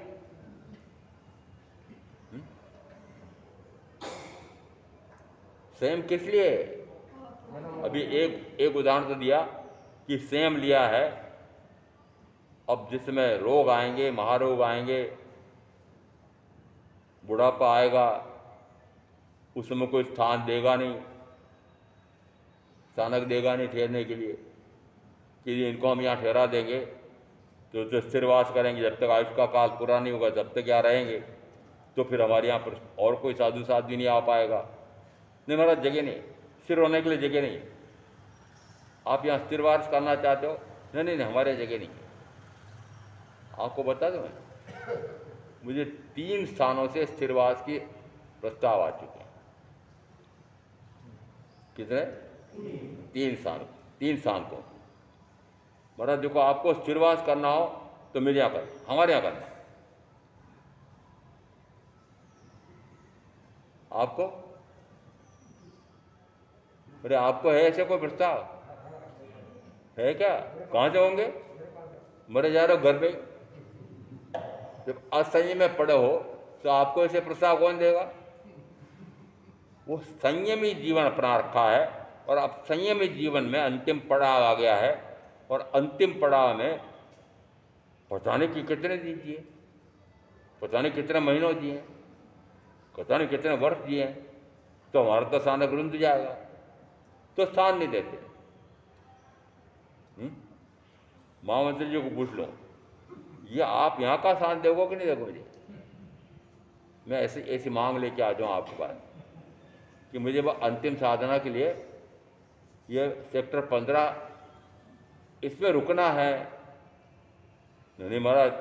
संयम किस लिए? अभी एक उदाहरण तो दिया कि संयम लिया है, अब जिस समय रोग आएंगे, महारोग आएंगे, बुढ़ापा आएगा, उस समय कोई स्थान देगा नहीं, स्थानक देगा नहीं ठहरने के लिए कि इनको हम यहाँ ठहरा देंगे तो स्थिरवास करेंगे, जब तक आयुष का काल पूरा नहीं होगा तब तक यहाँ रहेंगे, तो फिर हमारे यहाँ पर और कोई साधु साध भी नहीं आ पाएगा। नहीं महाराज, जगह नहीं, स्थिर होने के लिए जगह नहीं। आप यहाँ स्थिरवास करना चाहते हो? नहीं नहीं नहीं, हमारे जगह नहीं। आपको बता दूं मैं, मुझे 3 स्थानों से स्थिरवास की प्रस्ताव आ चुके हैं। कितने? 3 स्थान को। महाराज देखो, आपको स्थिरवास करना हो तो मेरे यहाँ करना, हमारे यहाँ करना। आपको? अरे आपको है ऐसे कोई प्रस्ताव? है क्या? कहाँ से होंगे? मरे जा रहे हो घर में, जब असंयम में पड़े हो तो आपको ऐसे प्रस्ताव कौन देगा? वो संयमी जीवन अपना रखा है, और अब संयमी जीवन में अंतिम पड़ाव आ गया है, और अंतिम पड़ाव में पता नहीं कि कितने दिन जिए, पता नहीं कितने महीनों जिए, पता नहीं कितने वर्ष जिए, तो हमारा तो स्थानक रुंध जाएगा, तो स्थान नहीं देते। महामंत्री जी को पूछ लो, ये आप यहाँ का स्थान दोगे कि नहीं दोगे मुझे? मैं ऐसी ऐसी मांग लेके आ जाऊँ आपके पास कि मुझे वो अंतिम साधना के लिए ये सेक्टर 15 इसमें रुकना है। नहीं महाराज,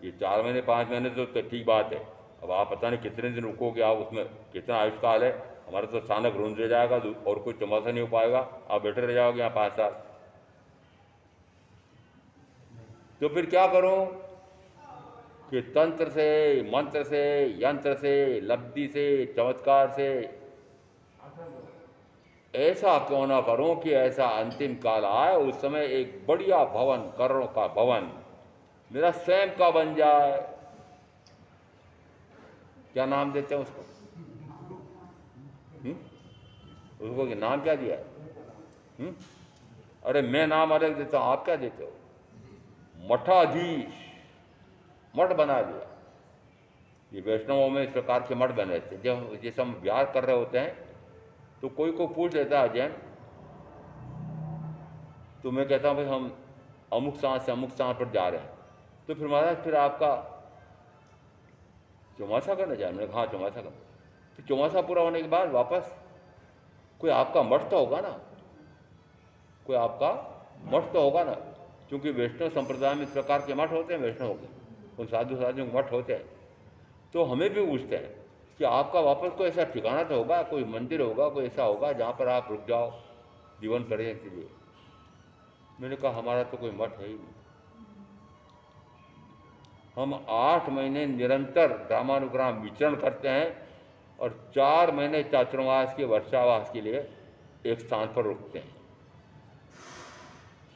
ये 4 महीने 5 महीने तो ठीक बात है, अब आप पता नहीं कितने दिन रुकोगे, आप उसमें कितना आयुष्काल है, हमारा तो स्थानक रुंध रह जाएगा और कोई तमाशा नहीं हो पाएगा, आप बैठे रह जाओगे यहाँ 5 साल। तो फिर क्या करूं कि तंत्र से, मंत्र से, यंत्र से, लब्धि से, चमत्कार से ऐसा क्यों ना करूं कि ऐसा अंतिम काल आए, उस समय एक बढ़िया भवन, करोड़ों का भवन मेरा स्वयं का बन जाए। क्या नाम देते हैं उसको? उसको कि नाम क्या दिया है? अरे मैं नाम अलग देता हूं, आप क्या देते हो? मठाधीश, मठ बना दिया। ये वैष्णवों में इस प्रकार के मठ बने थे। जब जैसे हम विहार कर रहे होते हैं तो कोई को पूछ लेता है अजैन, तो मैं कहता हूँ भाई हम अमुक स्थान से अमुक स्थान पर जा रहे हैं, तो फिर महाराज फिर आपका चौमासा करने जाए? मैंने कहा हाँ चौमासा करना। फिर चौमासा पूरा होने के बाद वापस कोई आपका मठ तो होगा ना, कोई आपका मठ तो होगा ना, क्योंकि वैष्णव संप्रदाय में इस प्रकार के मठ होते हैं, वैष्णव के उन साधु साधियों के मठ होते हैं। तो हमें भी पूछते हैं कि आपका वापस कोई ऐसा ठिकाना तो होगा, कोई मंदिर होगा, कोई ऐसा होगा जहाँ पर आप रुक जाओ जीवन करने के लिए। मैंने कहा हमारा तो कोई मठ है ही नहीं। हम 8 महीने निरंतर ग्रामानुग्राम विचरण करते हैं और 4 महीने चातुर्मास के वर्षावास के लिए एक स्थान पर रुकते हैं।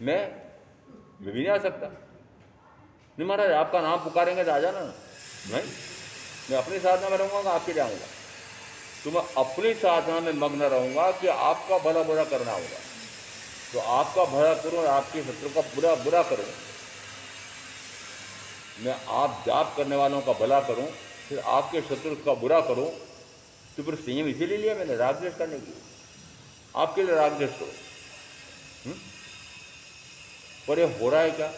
मैं भी नहीं आ सकता। नहीं महाराज, आपका नाम पुकारेंगे तो आ जाना ना। नहीं, मैं अपनी साधना में रहूँगा, आपके जाऊँगा तो मैं अपनी साधना में मग्न रहूँगा कि आपका भला बुरा करना होगा। तो आपका भला करूँ, आपके शत्रु का बुरा बुरा करूँ। मैं आप जाप करने वालों का भला करूँ, फिर आपके शत्रु का बुरा करूँ। तो फिर संयम इसीलिए लिया मैंने, राग द्वेष करने की। आपके लिए राग द्वेष करो। पर ये हो रहा है क्या?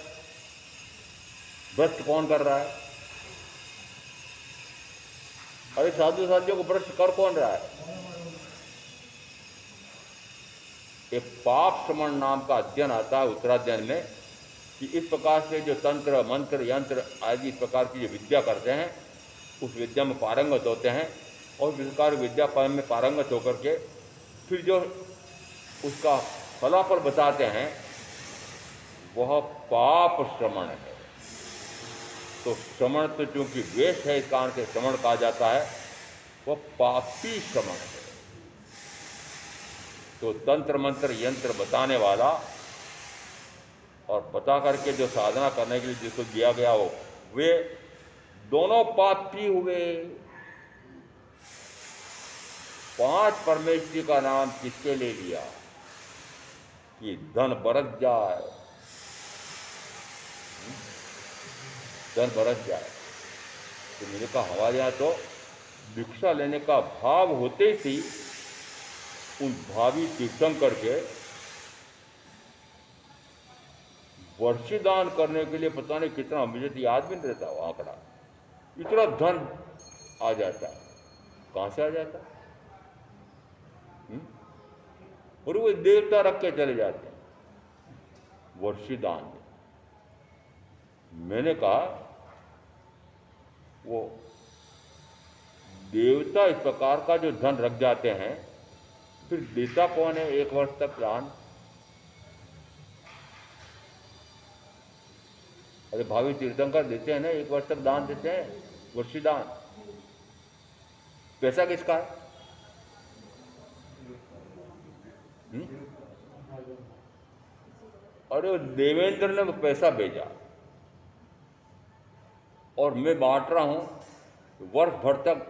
भ्रष्ट कौन कर रहा है? अरे साधु साधियों को भ्रष्ट कर कौन रहा है? एक पाप श्रमण नाम का अध्ययन आता है उत्तराध्ययन में कि इस प्रकार से जो तंत्र मंत्र यंत्र आदि इस प्रकार की जो विद्या करते हैं, उस विद्या में पारंगत होते हैं, और इस प्रकार विद्या में पारंगत होकर के फिर जो उसका फलाफल बताते हैं वह पाप श्रमण है। तो श्रमण तो चूंकि वेश है, इस कारण से श्रमण कहा जाता है, वह पापी श्रमण है। तो तंत्र मंत्र यंत्र बताने वाला और बता करके जो साधना करने के लिए जिसको दिया गया हो, वे दोनों पापी हुए। 5 परमेश्वरी का नाम किसके ले लिया कि धन बरस जाए, धन बरस जाए। तो मैंने कहा हमारे यहाँ तो भिक्षा लेने का भाव होते ही उन भावी तीर्थंकर के वर्षीदान करने के लिए पता नहीं कितना, मुझे तो याद भी नहीं रहता वो आंकड़ा, इतना धन आ जाता है। कहाँ से आ जाता है? और वो देवता रख के चले जाते हैं वर्षीदान में। मैंने कहा वो देवता इस प्रकार का जो धन रख जाते हैं, फिर देता कौन है 1 वर्ष तक दान? अरे भावी तीर्थंकर देते हैं ना, 1 वर्ष तक दान देते हैं, वर्षी दान। पैसा किसका है? अरे देवेंद्र ने वो पैसा भेजा और मैं बांट रहा हूं, वर्ष भर तक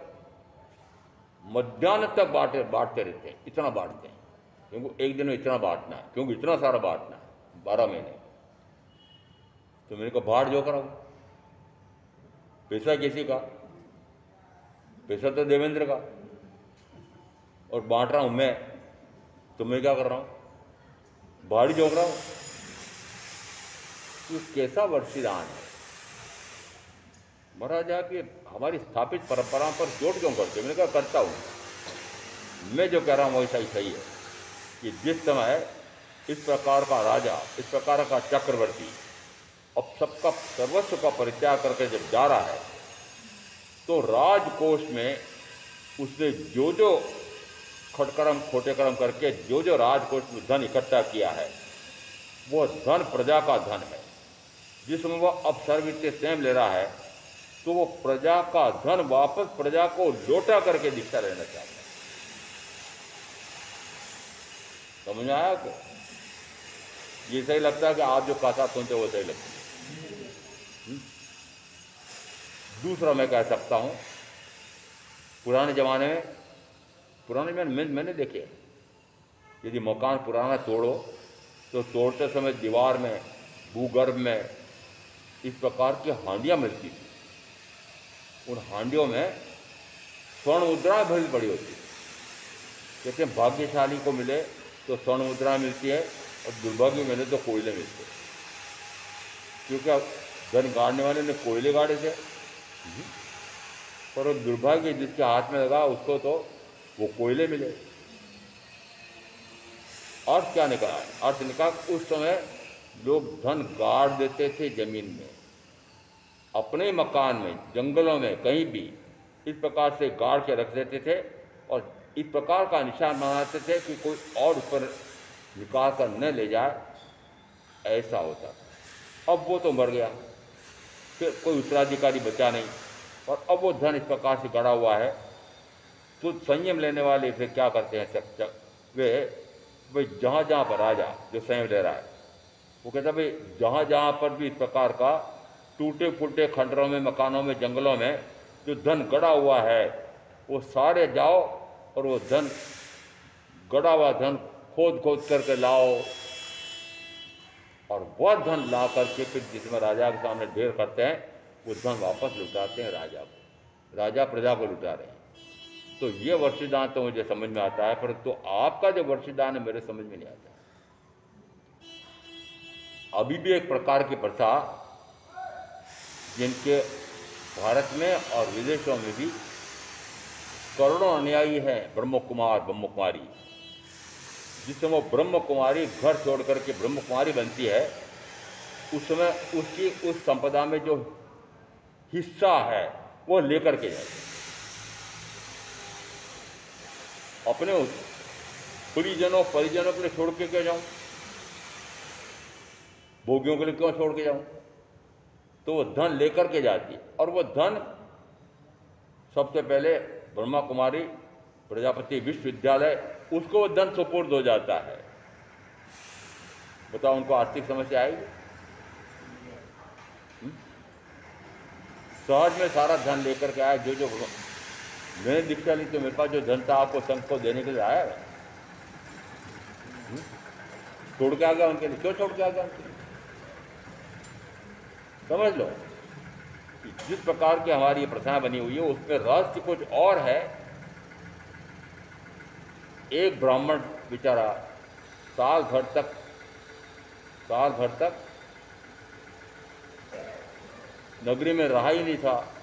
मध्यान्ह तक बांटते रहते हैं, इतना बांटते हैं, क्योंकि एक दिन में इतना बांटना है, क्योंकि इतना सारा बांटना है 12 महीने। तो मैंने कहा बांट जो कराऊं, पैसा किसी का? पैसा तो देवेंद्र का, और बांट रहा हूं मैं। तो मैं क्या कर रहा हूं? बाहरी जोक रहा हूं। तो कैसा वर्षीदान है महाराज? कि हमारी स्थापित परंपरा पर चोट क्यों करते? मैंने कहा करता हूं, मैं जो कह रहा हूं वैसा ही सही है कि जिस समय इस प्रकार का राजा, इस प्रकार का चक्रवर्ती अब सबका सर्वस्व का परित्याग करके जब जा रहा है, तो राजकोष में उसने जो जो खटकर्म खोटे कर्म करके जो जो राजकोष में धन इकट्ठा किया है, वो धन प्रजा का धन है, जिसमें वह अब सर्ववित्तीय स्वयं ले रहा है। तो वो प्रजा का धन वापस प्रजा को लौटा करके दीक्षा लेना चाहता है। समझ में आया आपको? ये सही लगता है कि आप जो कथा सुनते वो सही लगता है? दूसरा मैं कह सकता हूं, पुराने जमाने में मैंने देखे, यदि मकान पुराना तोड़ो तो तोड़ते समय दीवार में, भूगर्भ में इस प्रकार की हांडियां मिलती थी। उन हांडियों में स्वर्ण मुद्रा भरी पड़ी होती है। कहते हैं भाग्यशाली को मिले तो स्वर्ण मुद्रा मिलती है, और दुर्भाग्य मिले तो कोयले मिलते हैं। क्योंकि अब धन गाड़ने वाले ने कोयले गाड़े थे, पर वो दुर्भाग्य जिसके हाथ में लगा उसको तो वो कोयले मिले। अर्थ क्या निकला? अर्थ निकला उस समय लोग धन गाड़ देते थे जमीन में, अपने मकान में, जंगलों में, कहीं भी इस प्रकार से गाड़ के रख देते थे, और इस प्रकार का निशान बनाते थे कि कोई और उस पर निकाल कर न ले जाए, ऐसा होता था। अब वो तो मर गया, फिर कोई उत्तराधिकारी बचा नहीं, और अब वो धन इस प्रकार से गड़ा हुआ है। तो संयम लेने वाले फिर क्या करते हैं? वे जहाँ जहाँ पर राजा जो संयम ले रहा है, वो कहता भाई जहाँ जहाँ पर भी इस प्रकार का टूटे फूटे खंडरों में, मकानों में, जंगलों में जो धन गड़ा हुआ है, वो सारे जाओ और वो धन, गड़ा हुआ धन खोद खोद करके लाओ, और वह धन ला करके फिर जिसमें राजा के सामने ढेर करते हैं, वो धन वापस लुटाते हैं राजा को। राजा प्रजा को लुटा रहे हैं। तो ये वर्षीदान तो मुझे समझ में आता है, परंतु आपका जो वर्षीदान है मेरे समझ में नहीं आता है। अभी भी एक प्रकार की प्रथा जिनके भारत में और विदेशों में भी करोड़ों अनुयायी हैं, ब्रह्म कुमार ब्रह्म कुमारी। जिस समय ब्रह्म कुमारी घर छोड़ करके ब्रह्म कुमारी बनती है, उस समय उसकी उस संपदा में जो हिस्सा है वो लेकर के जाते हैं। अपने परिजनों के लिए छोड़ के क्यों जाऊं? भोगियों के लिए क्यों छोड़ के जाऊं? तो वो धन लेकर के जाती है, और वो धन सबसे पहले ब्रह्मा कुमारी प्रजापति विश्वविद्यालय, उसको वो धन सुपुर्द हो जाता है। बताओ उनको आर्थिक समस्या आएगी? सहज में सारा धन लेकर के आया। जो मैंने दीक्षा ली तो मेरे पास जो धन था आपको संघ को देने के लिए आया है, छोड़ के आ गया उनके लिए। क्यों छोड़ के आ गया उनके लिए? समझ लो कि जिस प्रकार की हमारी ये प्रथाएं बनी हुई है, उसमें रहस्य कुछ और है। एक ब्राह्मण बेचारा साल भर तक नगरी में रहा ही नहीं था,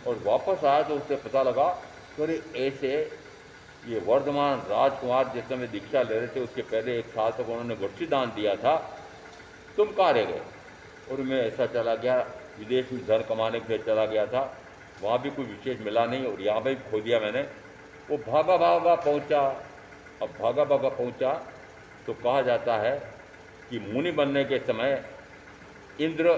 और वापस आया तो उससे पता लगा कि ऐसे ये वर्धमान राजकुमार जिस समय दीक्षा ले रहे थे, उसके पहले 1 साल तक उन्होंने वर्षीदान दिया था, तुम कहाँ रह गए? और मैं ऐसा चला गया, विदेश में धन कमाने के लिए चला गया था, वहाँ भी कोई विशेष मिला नहीं, और यहाँ भी खो दिया मैंने। वो भागा भागा पहुँचा। अब भागा भागा पहुँचा तो कहा जाता है कि मुनि बनने के समय इंद्र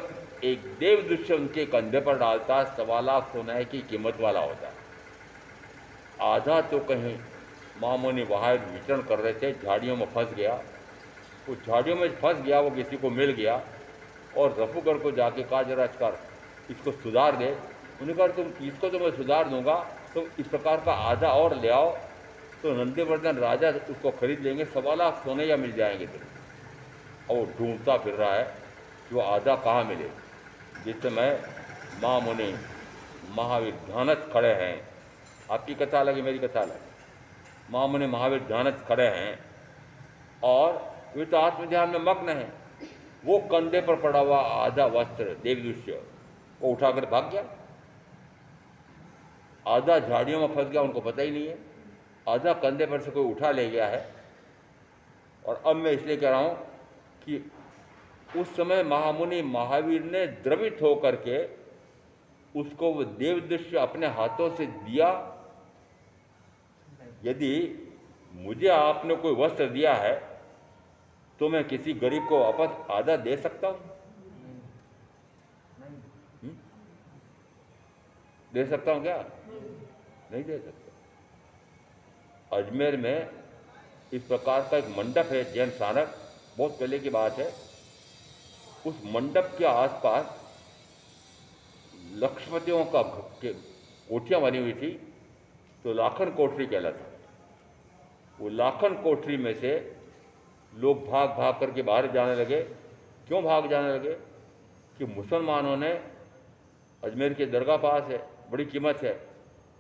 एक देव दृश्य उनके कंधे पर डालता, 1.25 लाख सोने की कीमत वाला होता। आधा तो कहीं मामुनि वहाँ विचरण कर रहे थे, झाड़ियों में फंस गया। वो झाड़ियों में फंस गया, वो किसी को मिल गया, और रफूगढ़ को जाके कहा जरा इसको सुधार दे। उन्होंने कहा तुम इसको तो मैं सुधार दूंगा, तुम इस प्रकार का आधा और ले आओ तो नंदीवर्धन राजा उसको खरीद लेंगे, 1.25 लाख सोने या मिल जाएंगे तुम्हें। और वो ढूंढता फिर रहा है कि वो आधा कहाँ मिले। जिस समय माँ मुनि महावीर ध्यानस्थ खड़े हैं, आपकी कथा लगी, मेरी कथा लगी। माँ मुनि महावीर ध्यानस्थ खड़े हैं, और वे तो आत्मध्यान में मग्न है। वो कंधे पर पड़ा हुआ आधा वस्त्र देवदृश्य वो उठाकर भाग गया। आधा झाड़ियों में फंस गया, उनको पता ही नहीं है। आधा कंधे पर से कोई उठा ले गया है। और अब मैं इसलिए कह रहा हूं कि उस समय महामुनि महावीर ने द्रवित होकर के उसको वो देवदृश्य अपने हाथों से दिया। यदि मुझे आपने कोई वस्त्र दिया है तो मैं किसी गरीब को वापस आधा दे सकता हूं? दे सकता हूं क्या? नहीं दे सकता। अजमेर में इस प्रकार का एक मंडप है, जैन सारक, बहुत पहले की बात है। उस मंडप के आसपास लक्ष्मतियों का कोठियां बनी हुई थी, तो लाखन कोठरी कहलाता। वो लाखन कोठरी में से लोग भाग भाग करके बाहर जाने लगे। क्यों भाग जाने लगे? कि मुसलमानों ने, अजमेर के दरगाह पास है, बड़ी कीमत है,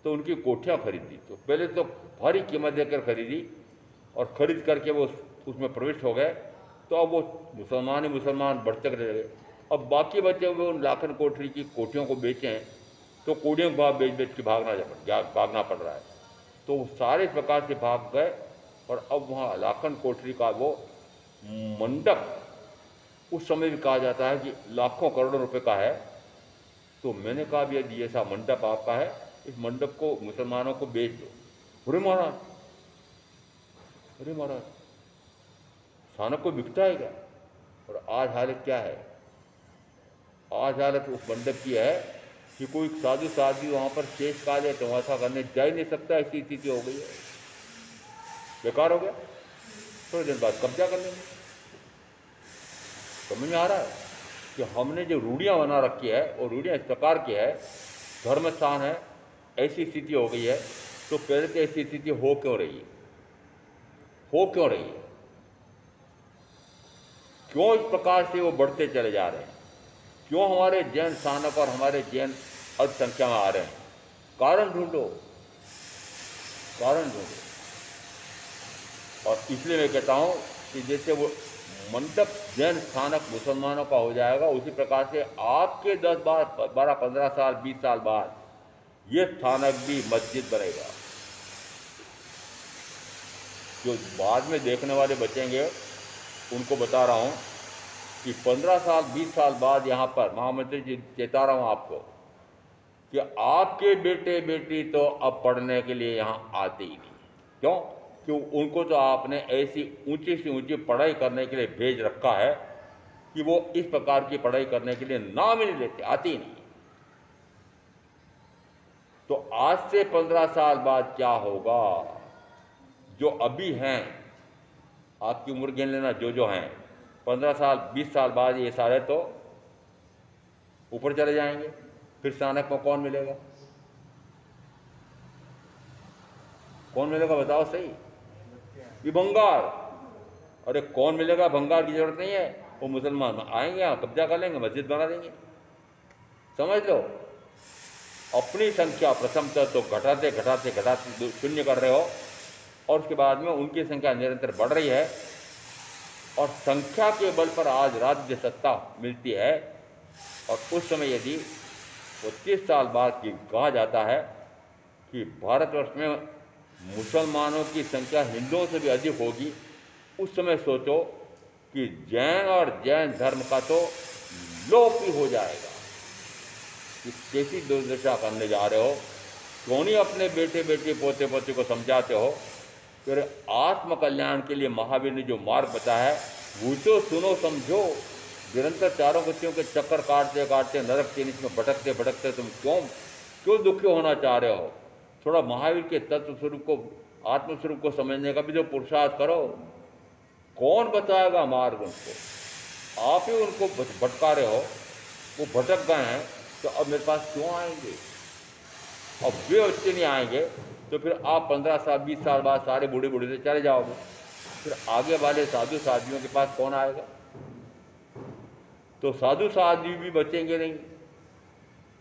तो उनकी कोठियाँ खरीदी। तो पहले तो भारी कीमत देकर खरीदी, और ख़रीद करके वो उसमें प्रविष्ट हो गए। तो अब वो मुसलमान ही मुसलमान बढ़ते रह गए। अब बाकी बचे हुए उन लाखन कोठरी की कोठियों को बेचें तो कोड़ियों के भाव बेच बेच के भागना पड़ रहा है। तो वो सारे इस प्रकार से भाग गए, और अब वहाँ लाखन कोठरी का वो मंडप उस समय भी कहा जाता है कि लाखों करोड़ों रुपए का है। तो मैंने कहा भी यदि ऐसा मंडप आपका है, इस मंडप को मुसलमानों को बेच दो। अरे महाराज, अरे महाराज, सानक को बिकता है क्या? और आज हालत क्या है? आज हालत उस मंडप की है कि कोई साधु साधु वहाँ पर शेष का जाए तो ऐसा करने जा ही नहीं सकता, ऐसी स्थिति हो गई है। बेकार हो गया। थोड़े दिन बाद कब्जा कर लेंगे। समझ में आ रहा है कि हमने जो रूढ़ियाँ बना रखी है और रूढ़ियाँ इस प्रकार की है, धर्म स्थान है, ऐसी स्थिति हो गई है, तो पहले तो ऐसी स्थिति हो क्यों रही है? हो क्यों रही है? क्यों इस प्रकार से वो बढ़ते चले जा रहे हैं? क्यों हमारे जैन स्थानक और हमारे जैन अल्प संख्या में आ रहे हैं? कारण ढूंढो, कारण ढूंढो। और इसलिए मैं कहता हूँ कि जैसे वो मंडप जैन स्थानक मुसलमानों का हो जाएगा, उसी प्रकार से आपके 10 12 15 साल 20 साल बाद ये स्थानक भी मस्जिद बनेगा। जो बाद में देखने वाले बचेंगे उनको बता रहा हूँ कि 15 साल 20 साल बाद यहाँ पर महामंत्री जी चेता रहा हूँ आपको कि आपके बेटे बेटी तो अब पढ़ने के लिए यहाँ आते ही नहीं। क्यों? क्यों? उनको तो आपने ऐसी ऊंची से ऊंची पढ़ाई करने के लिए भेज रखा है कि वो इस प्रकार की पढ़ाई करने के लिए नाम ही नहीं लेते, आते ही नहीं। तो आज से 15 साल बाद क्या होगा? जो अभी हैं, आपकी उम्र गिन लेना, जो हैं 15 साल 20 साल बाद ये सारे तो ऊपर चले जाएंगे। फिर स्थानक को कौन मिलेगा? कौन मिलेगा बताओ सही? ये भंगार। अरे कौन मिलेगा? भंगार की जरूरत नहीं है, वो मुसलमान आएंगे यहाँ कब्जा कर लेंगे, मस्जिद बना देंगे। समझ लो, अपनी संख्या प्रथम तक तो घटाते घटाते घटाते शून्य कर रहे हो, और उसके बाद में उनकी संख्या निरंतर बढ़ रही है। और संख्या के बल पर आज राज्य सत्ता मिलती है। और उस समय यदि 25 साल बाद की कहा जाता है कि भारतवर्ष में मुसलमानों की संख्या हिंदुओं से भी अधिक होगी, उस समय सोचो कि जैन और जैन धर्म का तो लोप ही हो जाएगा। कि कैसी दुर्दशा करने जा रहे हो? क्यों नहीं अपने बेटे बेटे पोते पोते को समझाते हो कि आत्म कल्याण के लिए महावीर ने जो मार्ग बताया है वो तो सुनो समझो। निरंतर चारों गतियों के चक्कर काटते काटते नरक के नीचे में भटकते भटकते तुम क्यों दुखी होना चाह रहे हो? थोड़ा महावीर के तत्व स्वरूप को, आत्मस्वरूप को समझने का भी जो पुरुषार्थ करो। कौन बताएगा मार्ग उनको? आप ही उनको भटका रहे हो। वो भटक गए हैं तो अब मेरे पास क्यों आएंगे? अब वे बच्चे नहीं आएंगे तो फिर आप 15 साल 20 साल बाद सारे बूढ़े बूढ़े से चले जाओगे। फिर आगे वाले साधु साधियों के पास कौन आएगा? तो साधु साधु भी बचेंगे नहीं।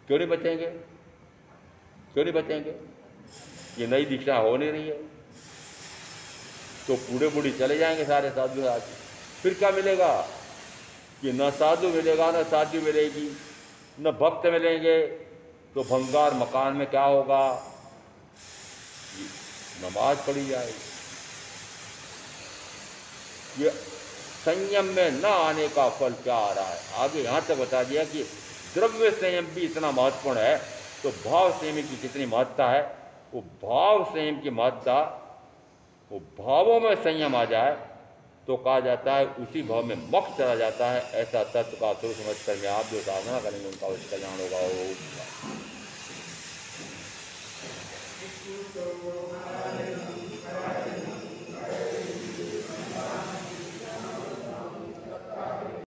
क्यों नहीं बचेंगे? क्यों नहीं बचेंगे? ये नई दीक्षा हो नहीं रही है तो बूढ़े बूढ़ी चले जाएंगे सारे साधु साधु। फिर क्या मिलेगा? कि न साधु मिलेगा, न साधु मिलेगी, न भक्त मिलेंगे। तो भंगार मकान में क्या होगा? नमाज पढ़ी जाएगी। ये संयम में न आने का फल क्या आ रहा है? आगे यहाँ तक बता दिया कि द्रव्य संयम भी इतना महत्वपूर्ण है, तो भाव संयम की कितनी महत्ता है। वो भाव संयम की महत्ता, वो भावों में संयम आ जाए तो कहा जाता है उसी भाव में मोक्ष चला जाता है। ऐसा तत्व का सुर समझ कर में आप जो साधना करेंगे उनका उस कल्याण होगा।